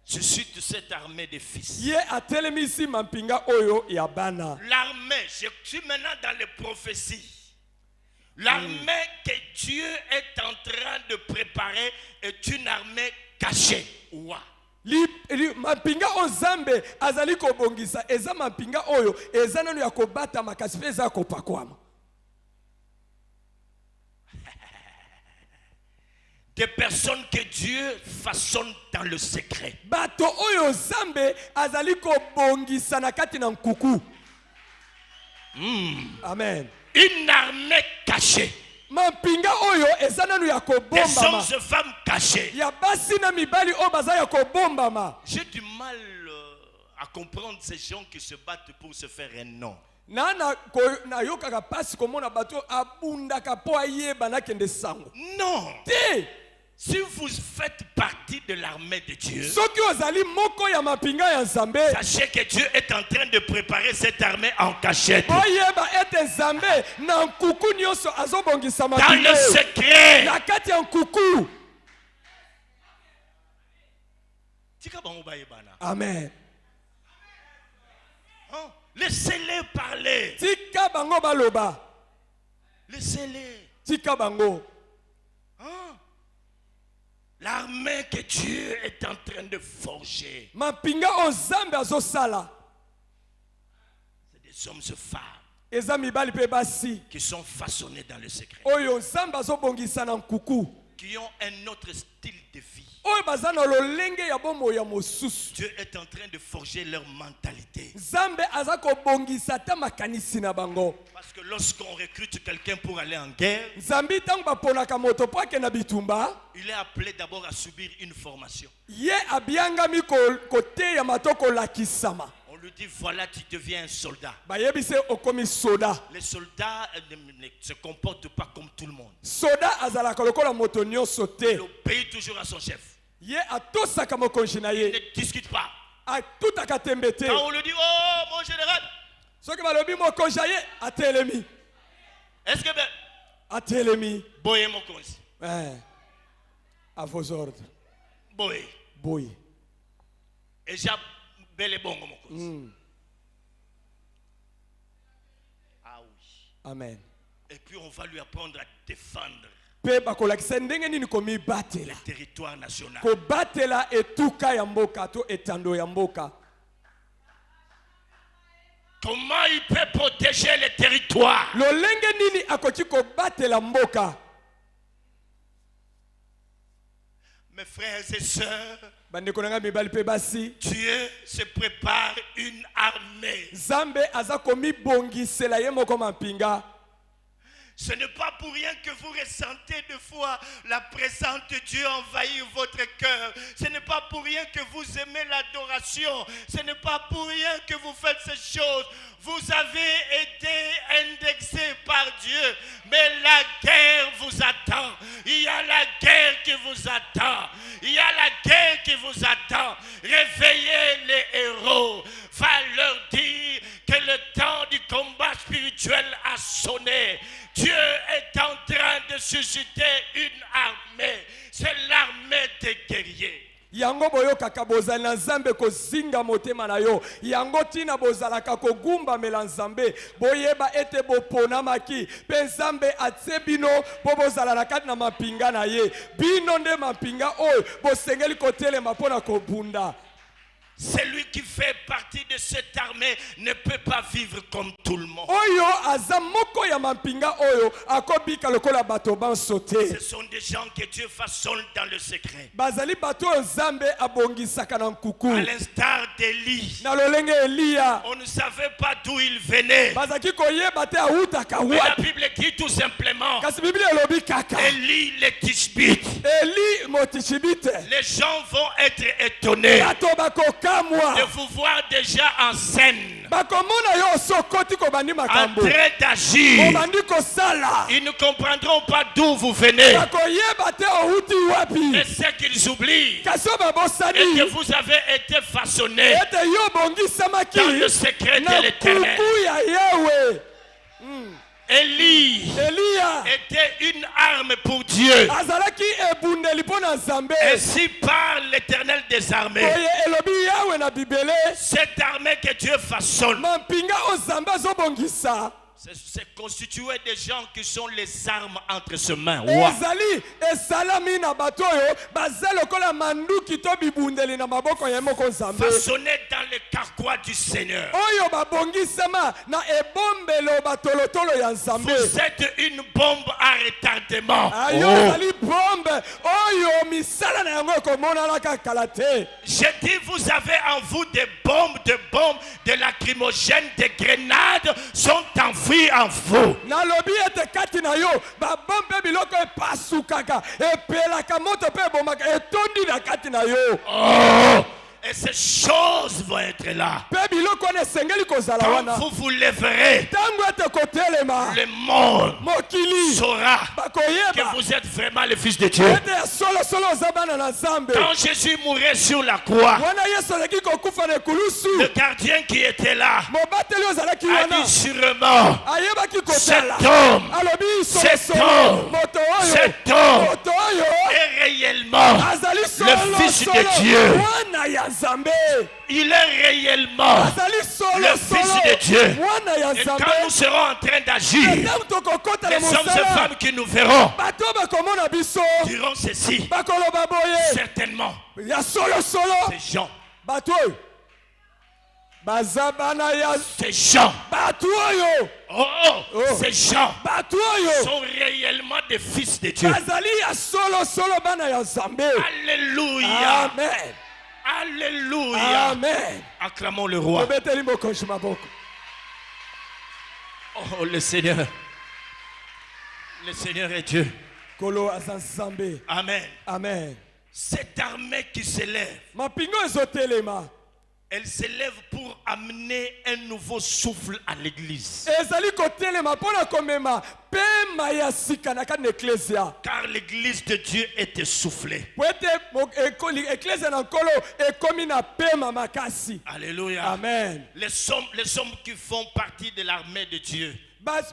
suscite cette armée de fils. ye atelemisi mapinga oyo ya bana. L'armée, je suis maintenant dans les prophéties. L'armée que Dieu est en train de préparer est une armée cachée. Ouah. Mapinga o Nzambe azali kobongisa eza mapinga oyo eza nanu ya kobata makasi pe eza kopakwama. Des personnes que Dieu façonne dans le secret. Bato oyo Nzambe azali kobongisa na kati na nkuku. Amen. Une armée cachée. Mapinga oyo eza nanu ya Des kobombama. hommes et femmes cachés. Ya basi na mibali oyo baza ya kobombama. J'ai du mal à comprendre ces gens qui se battent pour se faire un nom. Na yokaka pasi komona bato abundaka po ayeba na kende sango. Non. Te. Si vous faites partie de l'armée de Dieu, Soki ozali moko ya mapinga ya Nzambe. sachez que Dieu est en train de préparer cette armée en cachette. Oyeba ete Nzambe na nkuku nyonso azobongisa Dans mapinga. le secret. Na kati ya nkuku. Amen. Hein? Laissez-les parler. Tika bango baloba. Laissez-les. Tika bango. Hein? L'armée que Dieu est en train de forger. Mapinga o Nzambe azosala. C'est des hommes et femmes Eza mibali pe basi. qui sont façonnés dans le secret. Oyo Nzambe azobongisa na nkuku. Qui ont un autre style de vie. Oyo baza na lolenge ya bomo ya mosusu. Dieu est en train de forger leur mentalité. Nzambe aza kobongisa ta makanisi na bango. Parce que lorsqu'on recrute quelqu'un pour aller en guerre, Nzambe tango baponaka moto po ake na bitumba. il est appelé d'abord à subir une formation. Ye abiangami kote ya matoko lakisama. On lui dit voilà, tu deviens un soldat. Bayebise okomi soda. Les soldats ne se comportent pas comme tout le monde. Soda azalaka lokola moto nyonso te. Il obéit toujours à son chef. Ye atosaka mokonzi na Il ye. ne discute pas. Atutaka tembe te. Quand on lui dit oh mon général, Soki balobi mokonzi ye atelemi. est-ce que ben Atelemi. boye mokonzi, À vos ordres. Boy. boye. Et j'ai bel et bon mon cause. Ah oui. Amen. Et puis on va lui apprendre à défendre Pe bakolakisa ndenge nini komibatela. le territoire national. Kobatela etuka ya mboka to etando ya mboka. Comment il peut protéger le territoire? Lolenge nini akoki kobatela mboka. Mes frères et sœurs, Bandeko nanga mibali pe basi. Dieu se prépare une armée. Zambe aza komibongisela ye moko mampinga. Ce n'est pas pour rien que vous ressentez de fois la présence de Dieu envahir votre cœur. Ce n'est pas pour rien que vous aimez l'adoration. Ce n'est pas pour rien que vous faites ces choses. Vous avez été indexé par Dieu. Mais la guerre vous attend. Il y a la guerre qui vous attend. Il y a la guerre qui vous attend. Réveillez les héros. Va leur dire que le temps du combat spirituel a sonné. Dieu est en train de susciter une armée. C'est l'armée des guerriers. Yango boyokaka bozali na Nzambe kozinga motema na yo. Yango tina bozalaka kogumba mela Nzambe. Boyeba ete boponamaki. Pe Nzambe atie bino po bozala na kati na mapinga na ye. Bino nde mapinga oyo bosengeli kotelema pona kobunda. Celui qui fait partie de cette armée ne peut pas vivre comme tout le monde. Oyo azamoko ya mampinga oyo akobika lokola bato bansote. Ce sont des gens que Dieu façonne dans le secret. Bazali bato Nzambe abongisaka na nkuku. À l'instar d'Élie. Na lolenge Elia. On ne savait pas d'où il venait. Bazaki koyeba te awutaka Mais la wapi. Bible dit tout simplement. Kasi Biblia elobi kaka. Élie le Tishbite. Eli motishibite. Les gens vont être étonnés Bato bakokamwa. de vous voir déjà en scène, Bakomona yo sokoti kobandi en makambo. train d'agir. Obandi kosala. Ils ne comprendront pas d'où vous venez. Bakoyeba te outi wapi. Et ce qu'ils oublient, Kasi et babosani. que vous avez été façonné Ete yo bongisamaki. dans le secret Na de l'Éternel. kuku ya Yahweh. Élie Elia était une arme pour Dieu. azalaki ebundeli mpo na Nzambe. Ainsi parle l'Éternel des armées. Oye elobi Yahweh na Bibele. Cette armée que Dieu façonne, Mampinga o Nzambe azobongisa. c'est constitué des gens qui sont les armes entre ses mains. Wow. Ezali esalami na bato oyo baza lokola manduki to bibundeli na maboko ya moko Nzambe. Façonnés dans le carquois du Seigneur. Oyo babongisama na ebombelo batolotolo ya Nzambe. Vous êtes une bombe à retardement. Ayo ezali bombe oyo misala na yango ekomona kala te. J'ai dit, vous avez en vous des bombes, de lacrymogènes, des grenades sont envoyées en vous. Nalobi ete kati na yo babombe biloko epasukaka epelaka moto pe bomaka etondi na kati na yo. Oh! Et ces choses vont être là. Pe biloko ne sengeli kozala Quand wana. vous vous lèverez, Tango ete kotelema le monde mokili saura que bakoyeba vous êtes vraiment le Fils de Dieu. ete solo solo oza bana na Nzambe. Quand Jésus mourait sur la croix, Wana Yesu alaki kokufa na le ekulusu. gardien qui était là Mobateli ozalaki a wana. dit sûrement, Ayebaki cet kotala. homme Alobi solo cet solo homme, moto oyo. cet homme Moto oyo est réellement azali solo le Fils de solo Dieu. mwana ya Nzambe. Il est réellement Azali solo le Fils solo de Dieu. mwana ya Et quand Nzambe. nous serons en train d'agir, Ntango tokokota na les hommes et mosala femmes qui nous verront bato bakomona biso diront ceci. bakoloba boye Certainement, ya solo solo ces gens, bato oyo baza bana ya ces gens, bato oyo Oh. ces gens bato oyo sont réellement des fils de Dieu. bazali ya solo solo bana ya Nzambe. Alléluia. Amen. Alléluia. Amen. Acclamons le roi. Tobeteli mokonzi maboko. Oh, le Seigneur. Le Seigneur est Dieu. Kolo aza Nzambe. Amen. Amen. Cette armée qui s'élève, Mapingo ezotelema. elle s'élève pour amener un nouveau souffle à l'église. Ezali kotelema mpona komema pema ya sika na kati na eklesia. Car l'église de Dieu est essoufflée. Po ete eklesia na nkolo ekomi na pema makasi. Alléluia. Amen. Les hommes qui font partie de l'armée de Dieu,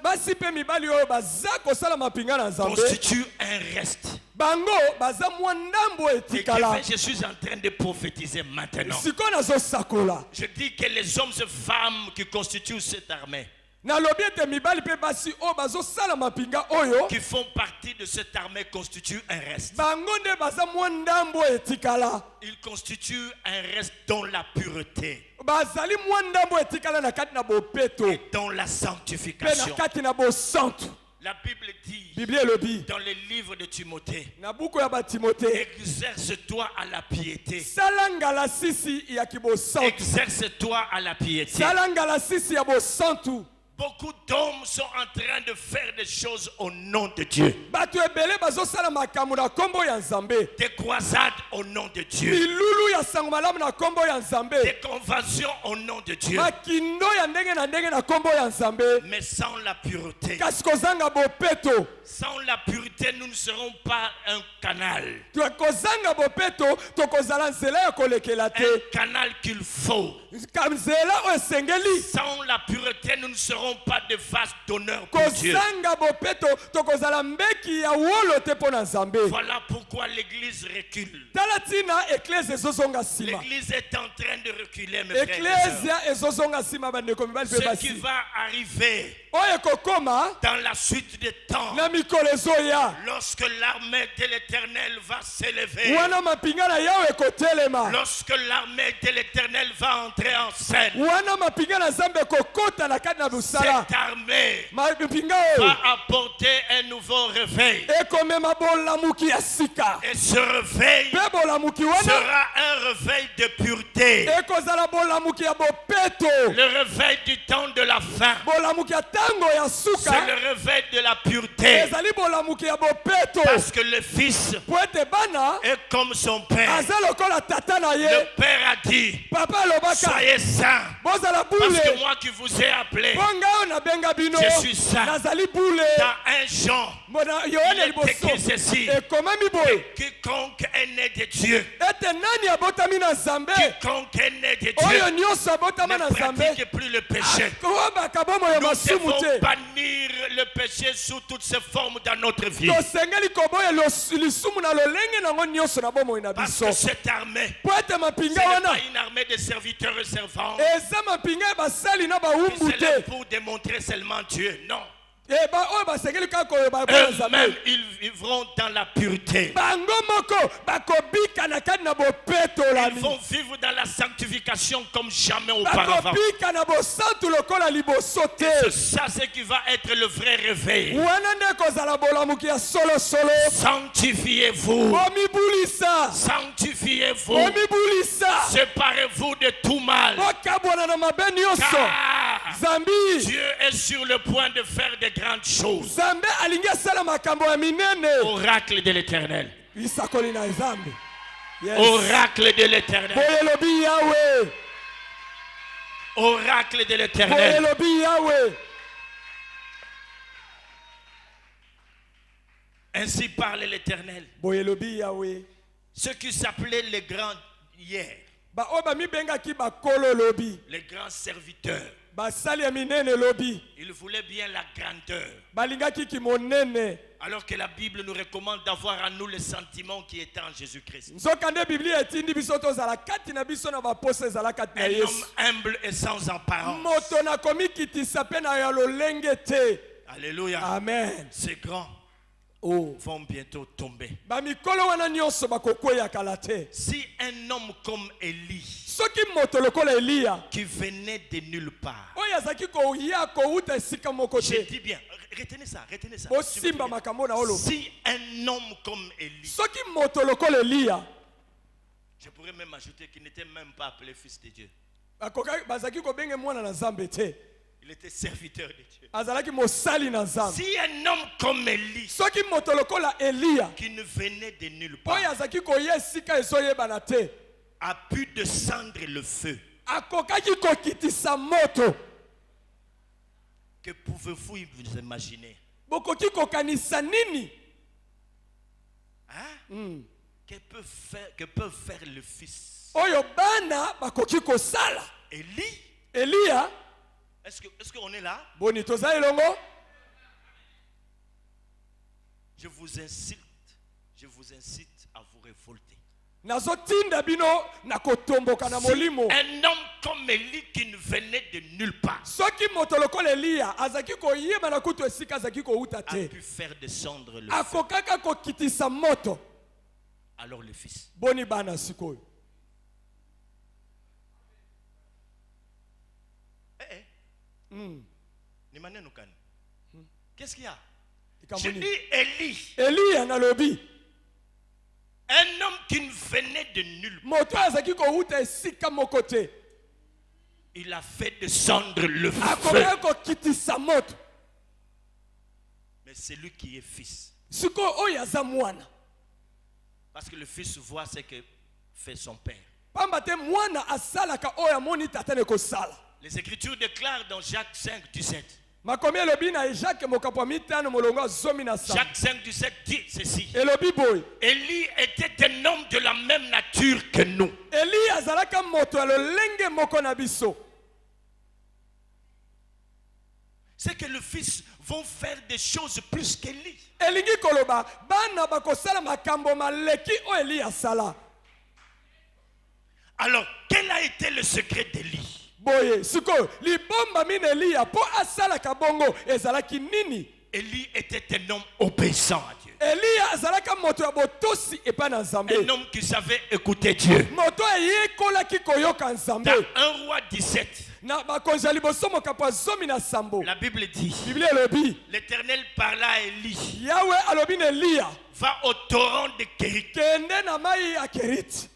basi pe mibali oyo baza kosala mapinga na Nzambe constitue un reste. bango baza mwa ndambo Et etikala je suis en train de prophétiser maintenant. sikoyo nazosakola Je dis que les hommes et femmes qui constituent cette armée, nalobi ete mibali pe basi oyo bazosala mapinga oyo qui font partie de cette armée, constituent un reste. bango nde baza mwa ndambo etikala Ils constituent un reste dans la pureté bazali mwa ndambo etikala na kati na bopeto et dans la pe na sanctification. kati na bosantu. La Bible dit Biblia elobi dans le livre de Timothée, na buku ya batimote exerce-toi à la piété. sala ngalasisi ya kibosantu Exerce-toi à la piété. sala ngalasisi ya bosantu. Beaucoup d'hommes sont en train de faire des choses au nom de Dieu. bato ebele bazosala makambo na nkombo ya Nzambe Des croisades au nom de Dieu. milulu ya sango malamu na nkombo ya Nzambe Des conventions au nom de Dieu. makindo ya ndenge na nkombo ya Nzambe Mais sans la pureté, kasi kozanga bopeto sans la pureté, nous ne serons pas un canal. kozanga bopeto tokozala nzela ya kolekela Un te canal qu'il faut. nzela oyo esengeli Sans la pureté, nous ne serons pas de vase d'honneur pour Dieu. kozanga bopeto tokozala mbeki ya wolo te mpo na Nzambe. Voilà pourquoi l'église recule. tala ntina eklezia ezozonga nsima L'église est en train de reculer, mes frères et sœurs. eklezia ezozonga nsima bandeko mibali mpe Ce qui basi va arriver oyo ekokoma dans la suite des temps, na mikolo ezoya lorsque l'armée de l'Éternel va s'élever, wana mapinga na yawe ekotelema lorsque l'armée de l'Éternel va entrer en scène, wana mapinga na Nzambe ekokota na kati na busala cette armée mapinga oyo va apporter un nouveau réveil. ekomema bolamuki ya sika Et ce réveil mpe bolamuki wana sera un réveil de pureté. ekozala bolamuki ya bopeto Le réveil du temps de la fin, bolamuki ya ntango ya c'est suka le réveil de la pureté. ezali bolamuki ya bopeto Parce que le fils po ete bana est comme son père. aza lokola tata na ye Le père a dit, papa alobaka soyez saints. bozala Parce bule que moi qui vous ai appelé mpo ngai oyo nabenga bino Je suis saint. nazali bule dans un Jean, mbona il yohane est liboso écrit ceci: ekomami boye quiconque est né de Dieu, ete nani abotami na Nzambe quiconque est né de oyo Dieu, nyonso abotama na ne Nzambe pratique plus le péché. kobaka bomoi ya Nous masumu devons te bannir le péché sous toutes ses formes dans notre vie. tosengeli koboya lisumu na lolenge nango nyonso na bomoi na Parce biso que cette armée, po ete ce mapinga n'est wana pas une armée de serviteurs et servantes eza mapinga ya basali na qui bawumbu se lèvent te pour démontrer seulement Dieu. Non. oyo basengeli kaka koyeba na Eux-mêmes, Nzambe ils vivront dans la pureté. bango moko bakobika na kati na Ils bopetolami vont vivre dans la sanctification comme jamais auparavant. bakobika na bosantu lokola liboso te C'est ça ce qui va être le vrai réveil. wana nde kozala bolamuki ya solosolo Sanctifiez-vous. bomibulisa Sanctifiez-vous. bomibulisa Séparez-vous de tout mal. bokabwana na mabe nyonso Car Zambi Dieu est sur le point de faire de grandes choses. Nzambe alingi asala makambo ya minene Oracle de l'Éternel. lisakoli na Nzambe yes. Oracle de l'Éternel. boye elobi yawe Oracle de boye l'Éternel. elobi yawe Ainsi parle l'Éternel. boye elobi yawe Ceux qui s'appelaient les grands hier, baoyo bamibengaki bakolo elobi les grands serviteurs, basali ya minene elobi ils voulaient bien la grandeur. balingaki kimonene Alors que la Bible nous recommande d'avoir en nous les sentiments qui étaient en Jésus-Christ. nzoka nde biblia etindi biso tozala kati na biso na baposa ezala kati na Un yesu homme humble et sans apparence. moto nakomikitisa mpe na ya lolenge te Alléluia. amen Ces grands oh. vont bientôt tomber. bamikolo wana nyonso bakokwea kala te Si un homme comme Élie, soki moto lokola eliya qui venait de nulle part, oyo azalaki koya kouta esika moko je te dis bien, retenez ça, retenez ça. bosimba makambo na oloba Si un homme comme Élie, soki moto lokola eliya je pourrais même ajouter qu'il n'était même pas appelé fils de Dieu. bazalaki kobenge mwana na Nzambe te Il était serviteur de Dieu. azalaki mosali na Nzambe Si un homme comme Élie, soki moto lokola eliya qui ne venait de nulle oyo part, azalaki koya esika ezoyebana te a pu descendre le feu, akokaki kokitisa moto que pouvez-vous vous imaginer? bokoki kokanisa nini Hein? Que peut faire le fils? oyo bana bakoki kosala Élie eliya Est-ce qu'on est là? Boni toza elongo. Je vous incite à vous révolter. Nazotinda bino na kotomboka na Si molimo. un homme comme Élie qui ne venait de nulle part Soki moto lokola Elia azaki koyeba na kutu esika azaki kouta a te. pu faire descendre le feu, Akokaka kokitisa moto. alors le fils. Boni bana sikoyo. Ni maneno gani? Qu'est-ce qu'il y a? Je Ikamboni. dis Élie, Elia na lobi. un homme qui ne venait de nulle part. Moto azaki kouta esika moko te. Il a fait descendre le feu. Akokaka kokitisa moto. Mais c'est lui qui est fils. Sikoyo oyo aza mwana. Parce que le fils voit ce que fait son père. Pamba te mwana asalaka oyo amoni tata ne kosala. Les Écritures déclarent dans Jacques 5, 17. Makomi elobi na Jacques mokapo mitano molongo zomi na sa. Jacques 5, 17 dit ceci. Elobi boy. Élie était un homme de la même nature que nous. Eli azalaka moto alolenge moko na biso. C'est que le fils vont faire des choses plus qu'Élie. Elingi koloba bana bakosala makambo maleki o Eli asala. Alors, quel a été le secret d'Élie? Boye siko libomba mina Elia po asala kabongo ezalaki nini? Élie était un homme obéissant à Dieu. Elia azalaka moto ya botosi epa na Nzambe. Un homme qui savait écouter Dieu. Moto yekolaki koyoka Nzambe. Dans 1 roi 17, Na bakonzi ya liboso mokapo zomi na sambo. la Bible dit, Biblia elobi l'Éternel parla à Élie, Yahweh alobi na Elia va au torrent de Kérit. kende na mai ya Kerit.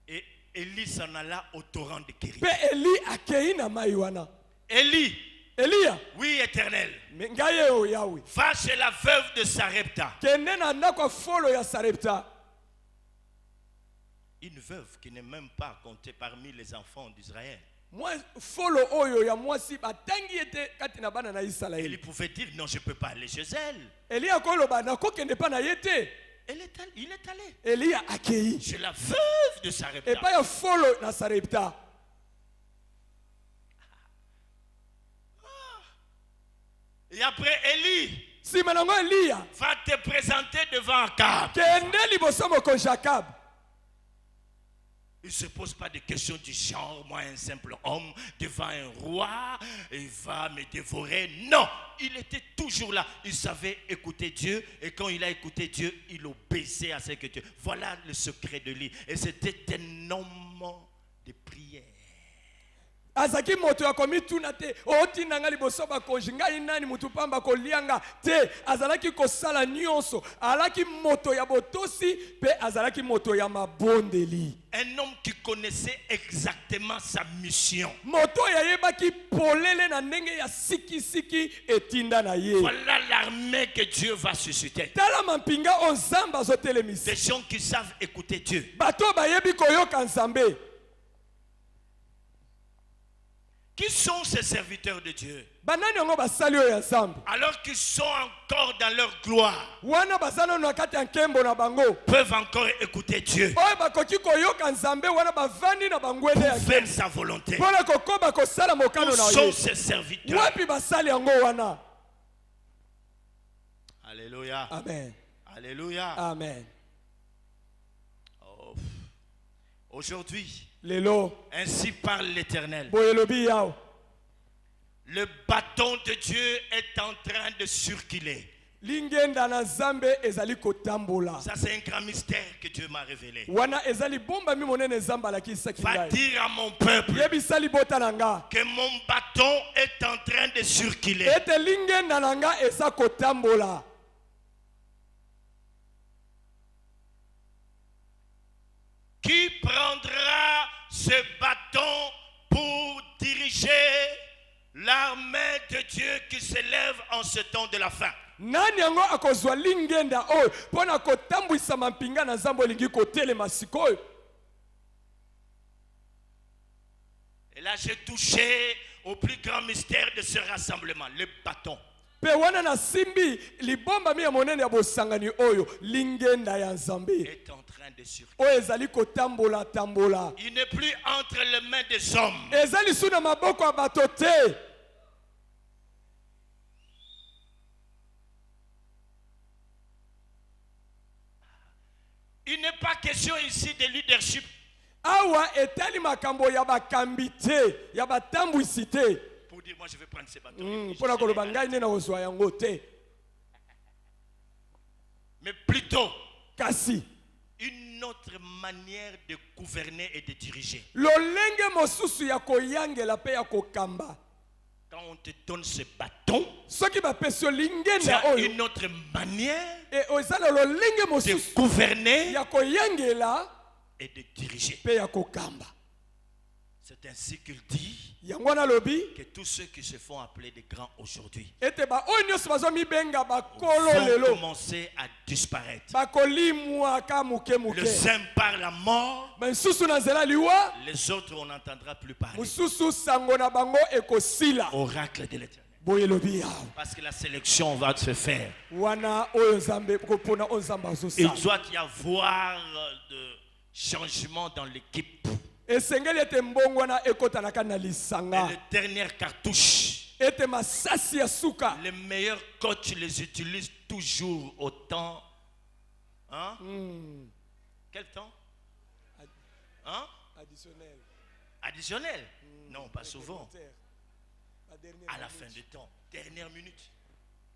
Et Élie s'en alla au torrent de Kérit. Pe Eli akei na mai wana. Élie, Elia oui Éternel, ngaye o Yahweh va chez la veuve de Sarepta. kende na ndako ya folo ya Sarepta. Une veuve qui n'est même pas comptée parmi les enfants d'Israël. Moi folo oyo ya mwasi batangi ete kati na bana na Élie Israeli. pouvait dire non, je ne peux pas aller chez elle. Elia koloba na kokende pa na yete. Il est allé Elia akei chez la veuve de Sarepta. epa ya folo na Sarepta. Et après Élie Sima nango Elia va te présenter devant Akab. kende liboso moko Jacob. Il ne se pose pas de questions du genre, moi un simple homme devant un roi, il va me dévorer. Non, il était toujours là. Il savait écouter Dieu et quand il a écouté Dieu, il obéissait à ce que Dieu. Voilà le secret de lui. Et c'était un homme de prière. Azaki moto ya komituna te oti nanga liboso bakonzi ngai nani mutu pamba kolianga te azalaki kosala nyonso alaki moto ya botosi pe azalaki moto ya mabondeli. Un homme qui connaissait exactement sa mission. Moto ya yebaki polele na ndenge ya siki siki etinda na ye. Voilà l'armée que Dieu va susciter. Tala mampinga o Nzambe azotelemisa. Des gens qui savent écouter Dieu. Bato bayebi koyoka Nzambe. Qui sont ces serviteurs de Dieu? Banani yango basali oyo ya Nzambe. Alors qu'ils sont encore dans leur gloire, Wana bazana na kati ya nkembo na bango. peuvent encore écouter Dieu Oyo bakoki koyoka Nzambe wana bavandi na bangwele ya pour faire sa volonté. mpona kokoba kosala mokano Où na sont ye. ces serviteurs? Wapi basali yango wana. Alléluia. Amen. Alléluia. Amen. Oh. Aujourd'hui, Lelo ainsi parle l'Éternel. boyelobi yao. Le bâton de Dieu est en train de circuler. Lingenda na Nzambe ezali kotambola. Ça, c'est un grand mystère que Dieu m'a révélé. Wana ezali bomba mi monene Nzambe alakisaki Va ngai. dire à mon peuple Yebisali bota na nga. que mon bâton est en train de circuler. Ete lingenda na nga eza kotambola. Qui prendra ce bâton pour diriger l'armée de Dieu qui s'élève en ce temps de la fin? Nani yango akozwa lingenda oyo pona kotambwisa mampinga na Nzambe olingi kotelema sikoyo. Et là, j'ai touché au plus grand mystère de ce rassemblement, le bâton. pe wana na simbi libomba mi ya monene ya bosangani oyo lingenda ya Nzambe est en train de circuler. oyo ezali kotambola tambola. Il n'est plus entre les mains des hommes. Ezali suna maboko ya bato te. Il n'est pas question ici de leadership. Awa etali makambo ya bakambi te, ya batambwisi te. Pour dire, moi je vais prendre ces bâtons. Pona koloba ngai nde na kozwa yango te. Mais plutôt, Kasi une autre manière de gouverner et de diriger. lolenge mosusu ya koyangela pe ya kokamba. Quand on te donne ce bâton, Soki bapesi yo tu lingenda as oyo une autre manière e ozala lolenge de mosusu gouverner ya koyangela et de diriger. pe ya kokamba. C'est ainsi qu'il dit Yango na lobi que tous ceux qui se font appeler des grands aujourd'hui ete ba oyo nyonso bazomibenga bakolo vont lelo commencer à disparaître. bakolimwa ka muke Le muke. saint par la mort, Mosusu na nzela liwa les autres on n'entendra plus parler. mosusu sango na bango ekosila. Oracle de l'éternel. Boye lobi yawo Parce que la sélection va se faire. wana oyo Nzambe kopona oyo Nzambe Il azosala. doit y avoir de changement dans l'équipe. Esengeli ete mbongo wana ekotanaka na Et lisanga les dernières cartouches, ete masasi ya suka les meilleurs coachs les utilisent toujours au temps. Hein? Quel temps? Hein? additionnel Additionnel? Non, pas souvent. À la fin du temps, dernière minute.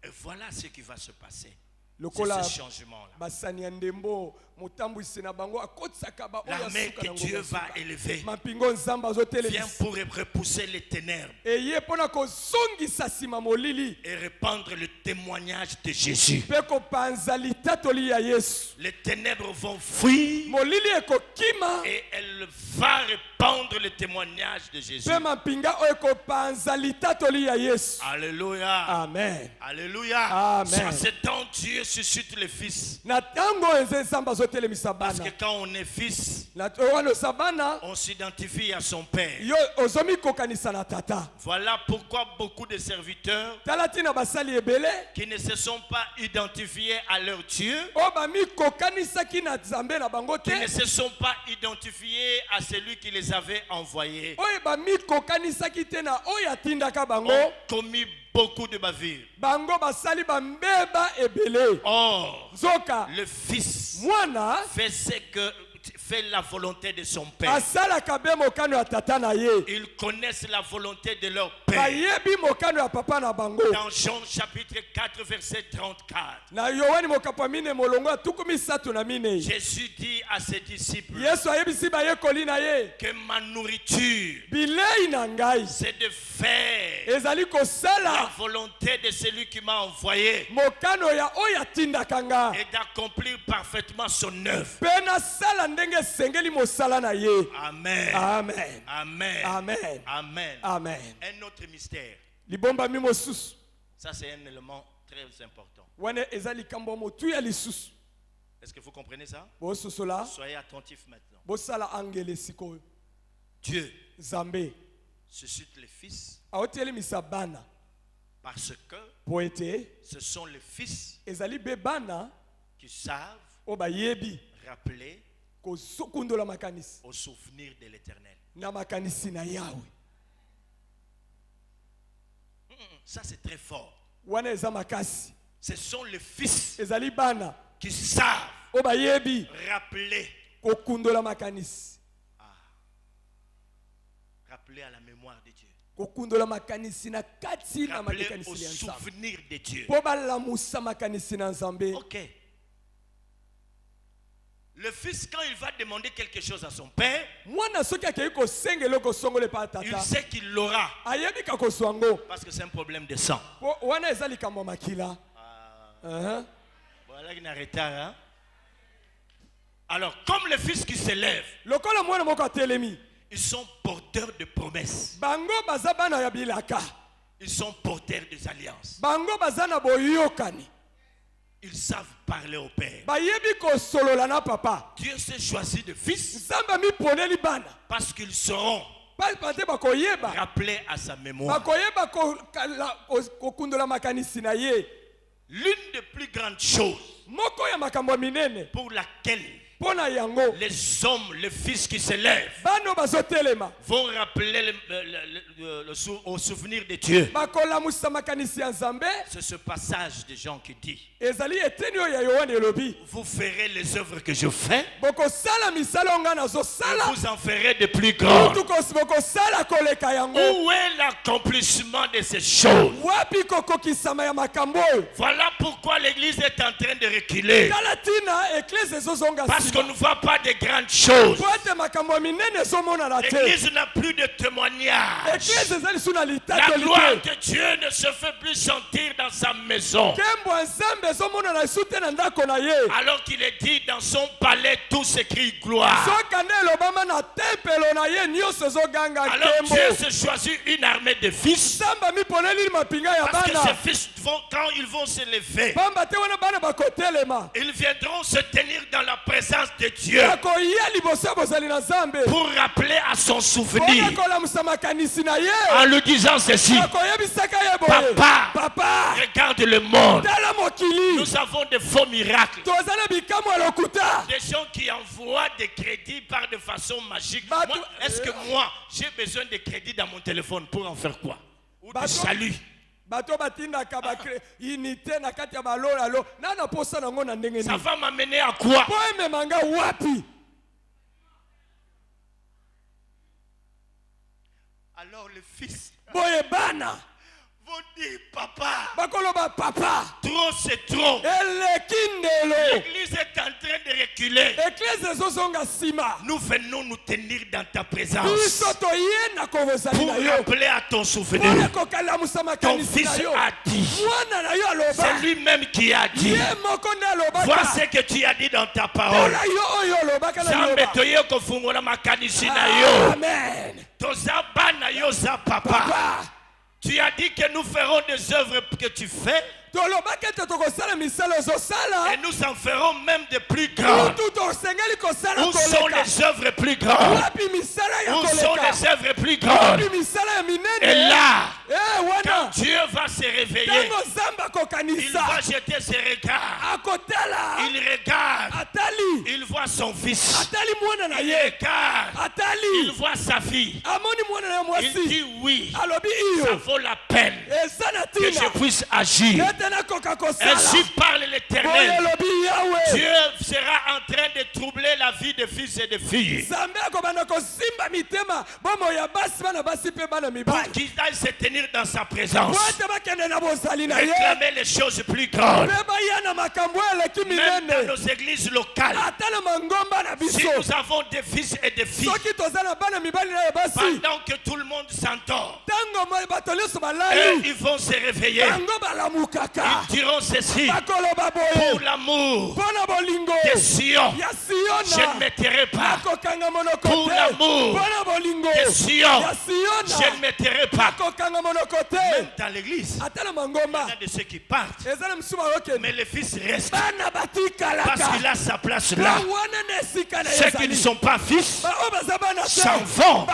Et voilà ce qui va se passer. C'est lokola ce changement-là. basani ya ndembo motambwisi na bango akotisaka ba oyo La main asuka que na Dieu ngomba va suka. élever mapingo Nzambe vient azotelemisa pour repousser les ténèbres eye mpona kozongisa nsima molili et répandre le témoignage de Jésus. mpe kopanza litatoli ya Yesu. Les ténèbres vont fuir Molili ekokima et elle va répandre le témoignage de Jésus. mpe mapinga oyo ekopanza litatoli ya Yesu. Alléluia. Amen. Alléluia. Amen. Sur ce temps, Dieu suscite les fils. Na ntango oyo nze Nzambe azotelemisa Parce que bana quand on est fils, na wana osa bana on s'identifie à son père. yo ozomikokanisa na tata. Voilà pourquoi beaucoup de serviteurs Tala ntina basali ebele qui ne se sont pas identifiés à leur Dieu, oyo bamikokanisaki na Nzambe na bango qui ne te se sont pas identifiés à celui qui les avait envoyés, oyo bamikokanisaki te na oyo atindaka bango ont commis beaucoup de bavures. bango basali bambeba ebele. Or, Nzoka le fils mwana fait la volonté de son père. asalaka be mokano ya tata na ye. Ils connaissent la volonté de leur père. Bayebi mokano ya papa na bango. Dans Jean chapitre 4 verset 34, Na Yohani mokapa mine molongo ya tuku misato na mine. Jésus dit à ses disciples Yesu ayebisi bayekoli na ye que ma nourriture, bilei na ngai c'est de faire ezali la kosala volonté de celui qui m'a envoyé mokano ya oyo atindaka nga et d'accomplir parfaitement son œuvre. mpe nasala ndenge esengeli mosala na ye. Amen. Amen. Amen. Amen. Amen. Amen. Un autre mystère. Libombami mosusu Ça, c'est un élément très important. wana eza likambo motu ya lisusu. Est-ce que vous comprenez ça? Bososola Soyez attentifs maintenant. bosala angele sikoyo. Dieu Nzambe suscite les fils aotelemisa bana parce que po ete ce sont les fils ezali be bana qui savent oyo bayebi rappeler kozokundola makanisi au souvenir de l'éternel. na makanisi na Yawe. Ça, c'est très fort. Wana eza makasi Ce sont les fils ezali bana qui savent oyo bayebi rappeler, kokundola makanisi rappeler à la mémoire de Dieu, kokundola makanisi na kati na rappeler au makanisi ya Nzambe souvenir de Dieu. po balamusa makanisi na Nzambe. Ok. Le fils, quand il va demander quelque chose à son père, Mwana soki akei kosengela kosongola epa il tata sait qu'il l'aura ayebi ka kozwa yango parce que c'est un problème de sang. po wana eza likambo ya makila. Voilà qu'il est en retard. Hein? Alors, comme les fils qui s'élèvent, Lokola mwana moko atelemi ils sont porteurs de promesses. bango baza bana ya bilaka, Ils sont porteurs des alliances. bango baza na boyokani, Ils savent parler au Père. bayebi kosolola na papa. Dieu s'est choisi de fils Nzambe miponeli bana parce qu'ils seront rappeler à sa mémoire. L'une des plus grandes choses pour laquelle les hommes, les fils qui se lèvent vont rappeler au souvenir de Dieu. C'est ce passage de Jean qui dit: vous ferez les œuvres que je fais, et vous en ferez de plus grandes. Où est l'accomplissement de ces choses? Voilà pourquoi l'église est en train de reculer. Parce qu'on ne voit pas de grandes choses. L'église n'a plus de témoignages. La gloire de Dieu ne se fait plus sentir dans sa maison. Alors qu'il est dit dans son palais, tout s'écrit gloire. Alors Dieu se choisit une armée de fils. Parce que ces fils, quand ils vont se lever, ils viendront se tenir dans la présence de Dieu pour rappeler à son souvenir en lui disant ceci: Papa, regarde le monde. Nous avons de faux miracles, des gens qui envoient des crédits par de façon magique. Est-ce que moi j'ai besoin de crédits dans mon téléphone pour en faire quoi? Ou de salut? Ça va m'amener à quoi? Alors le fils vont dire: Papa, trop c'est trop. L'église est en train de reculer. Nous venons nous tenir dans ta présence pour rappeler à ton souvenir. Ton fils a dit, c'est lui-même qui a dit. Vois ce que tu as dit dans ta parole. Papa, tu as dit que nous ferons des œuvres que tu fais, et nous en ferons même de plus grandes. Où sont les œuvres plus grandes? Où sont les œuvres plus grandes? Et là, quand Dieu va se réveiller, il va jeter ses regards. Il regarde, il voit son fils. Il regarde, il voit sa fille. Il dit: oui, ça vaut la peine que je puisse agir. Ainsi parle l'Éternel. Dieu sera en train de troubler la vie des fils et des filles pour qu'ils aillent se tenir dans sa présence, réclamer les choses plus grandes. Même dans nos églises locales, si nous avons des fils et des filles, pendant que tout le monde s'endort, ils vont se réveiller. Ils diront ceci: pour l'amour de Sion, je ne me tairai pas. Pour l'amour de Sion, je ne me tairai pas. Même dans l'église, il y en a de ceux qui partent, mais le fils reste parce qu'il a sa place là. Ceux qui ne sont pas fils s'en vont,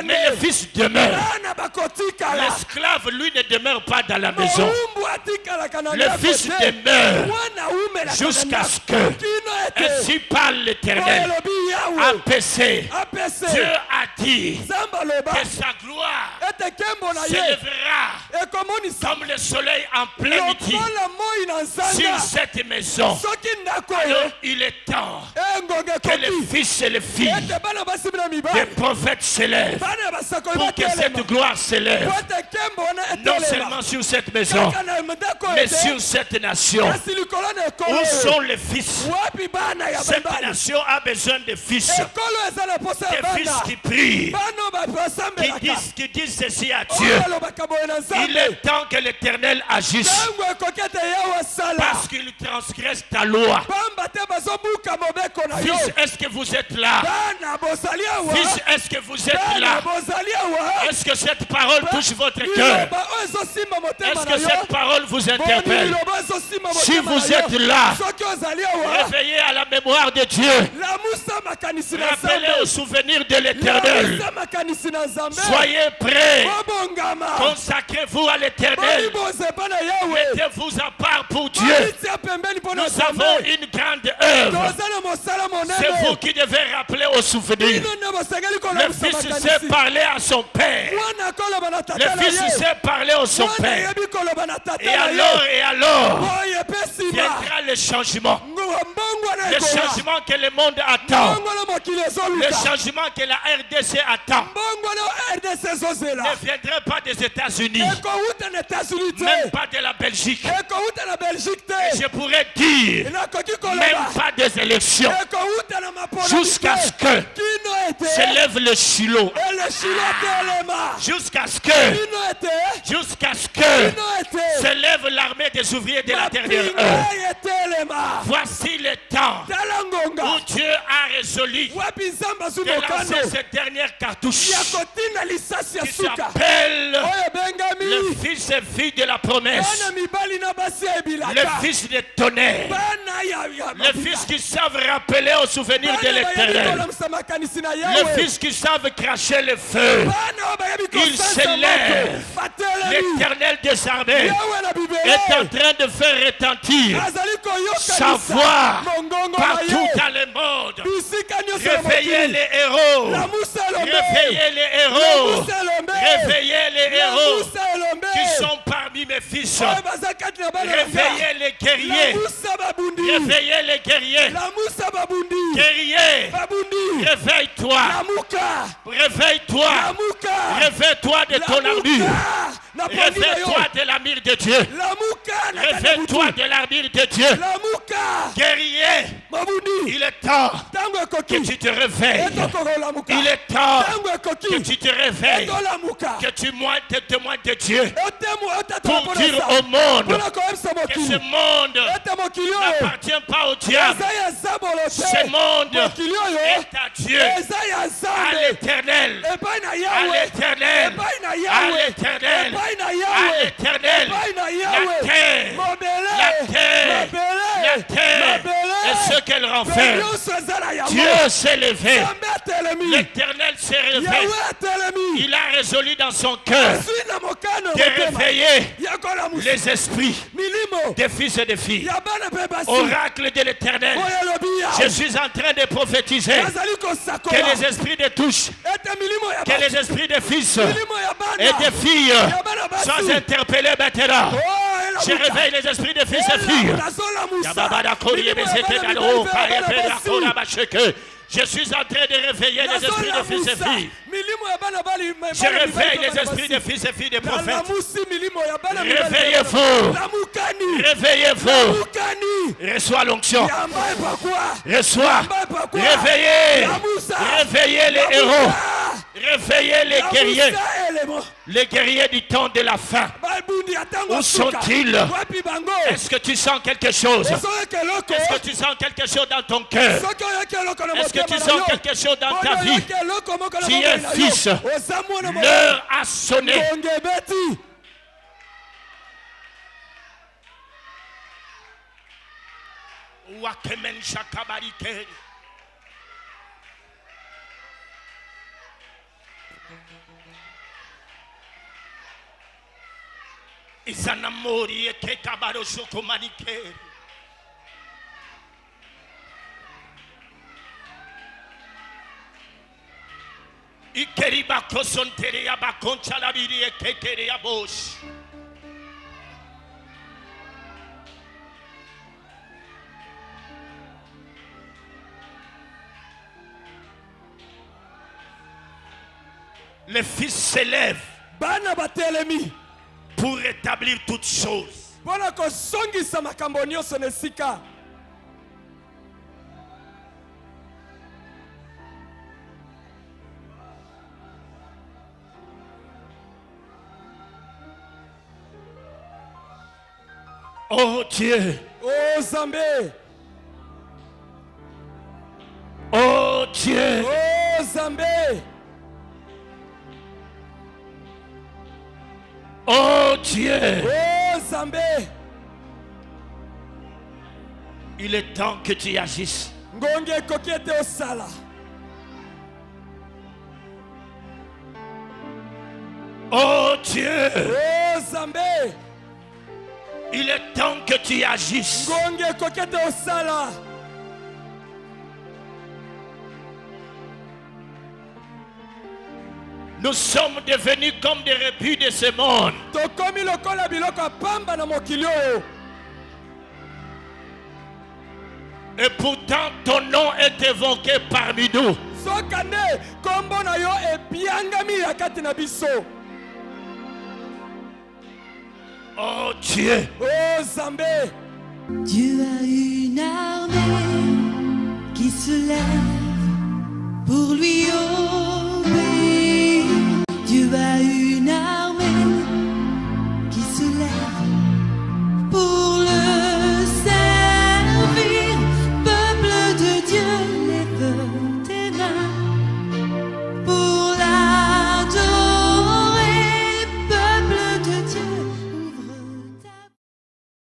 mais le fils demeure. L'esclave, lui, ne demeure pas dans la maison. Le fils demeure jusqu'à ce que, ainsi parle l'Éternel, APC, Dieu a dit que sa gloire s'élèvera comme le soleil en plein midi sur cette maison. Alors il est temps que les fils et les filles des prophètes s'élèvent pour que cette gloire s'élève non seulement sur cette maison, mais sur cette nation. Où sont les fils? Cette nation a besoin de fils. Des fils qui prient, qui disent ceci à Dieu. Il est temps que l'Éternel agisse. Parce qu'il transgresse ta loi. Fils, est-ce que vous êtes là? Fils, est-ce que vous êtes là? Est-ce que cette parole touche votre cœur? Est-ce que cette parole vous interpelle? Si vous êtes là, réveillez à la mémoire de Dieu. Rappelez au souvenir de l'Éternel. Soyez prêts. Consacrez-vous à l'Éternel. Mettez-vous à part pour Dieu. Nous avons une grande œuvre. C'est vous qui devez rappeler au souvenir. Le fils sait parler à son père. Le fils sait parler à son père. Et alors viendra le changement. Le changement que le monde attend. Le changement que la RDC attend. Ne viendrait pas des États-Unis. Même pas de la Belgique. Et je pourrais dire, même pas des élections. Jusqu'à ce que s'élève le Shiloh. Jusqu'à ce que s'élève l'armée des ouvriers de la dernière heure. Voici le temps où Dieu a résolu de lancer cette dernière cartouche qui s'appelle le fils et fille de la promesse, le fils des tonnerres, le fils qui savent rappeler au souvenir de l'Éternel, le fils qui savent cracher le feu. Il s'élève. L'Éternel des armées est en train de faire retentir sa voix partout dans le monde. Réveillez les héros. Réveillez les héros. Réveillez les héros qui sont parmi mes fils. Réveillez les guerriers. Réveillez les guerriers. Guerrier, réveille-toi. Réveille-toi. Réveille-toi de ton armure. Réveille-toi de l'armure de Dieu. Réveille-toi de l'armure de Dieu. Guerrier, il est temps que tu te réveilles. Il est temps que tu te réveilles. Que tu témoignes de Dieu. Pour dire au monde que ce monde n'appartient pas au diable. Ce monde est à Dieu. À l'Éternel. À l'Éternel. À l'Éternel. À l'Éternel. La terre et ce qu'elle renferme. Dieu s'est levé. L'Éternel s'est réveillé. Il a résolu dans son cœur de réveiller les esprits des fils et des filles. Oracle de l'Éternel. Je suis en train de prophétiser que les esprits de touche, que les esprits des fils et des filles soient interpellés maintenant. Je réveille les esprits des fils et filles. Je suis en train de réveiller les esprits de fils et filles. Je réveille les esprits de fils et filles des prophètes. Réveillez-vous. Réveillez-vous. Reçois l'onction. Reçois. Réveillez. Réveillez les héros. Réveillez les guerriers. Les guerriers du temps de la fin. Où sont-ils? Est-ce que tu sens quelque chose? Est-ce que tu sens quelque chose dans ton cœur? Est-ce que tu sens quelque chose dans ta vie? Tu es fils. L'heure a sonné. Isanamori e che cabaro socomanicere. Ikeriba kosonteria bakoncha la biri e che keria bosh. Le fils s'élève pour rétablir toutes choses. Oh Dieu. Oh Zambé. Oh Dieu. Oh Zambé. Oh Dieu. Oh Zambé. Il est temps que tu agisses. Ngonge kokete osala. Oh Dieu. Oh Zambé. Il est temps que tu agisses. Ngonge kokete osala. Nous sommes devenus comme des rébus de ce monde. Tokomi lokola biloko pamba na mokili oyo. Et pourtant ton nom est évoqué parmi nous. Sokande kombo na yo ebiangami ya kati na biso. Oh Dieu. Oh Zambé. Dieu a une armée qui se lève pour lui obéir. Dieu a une armée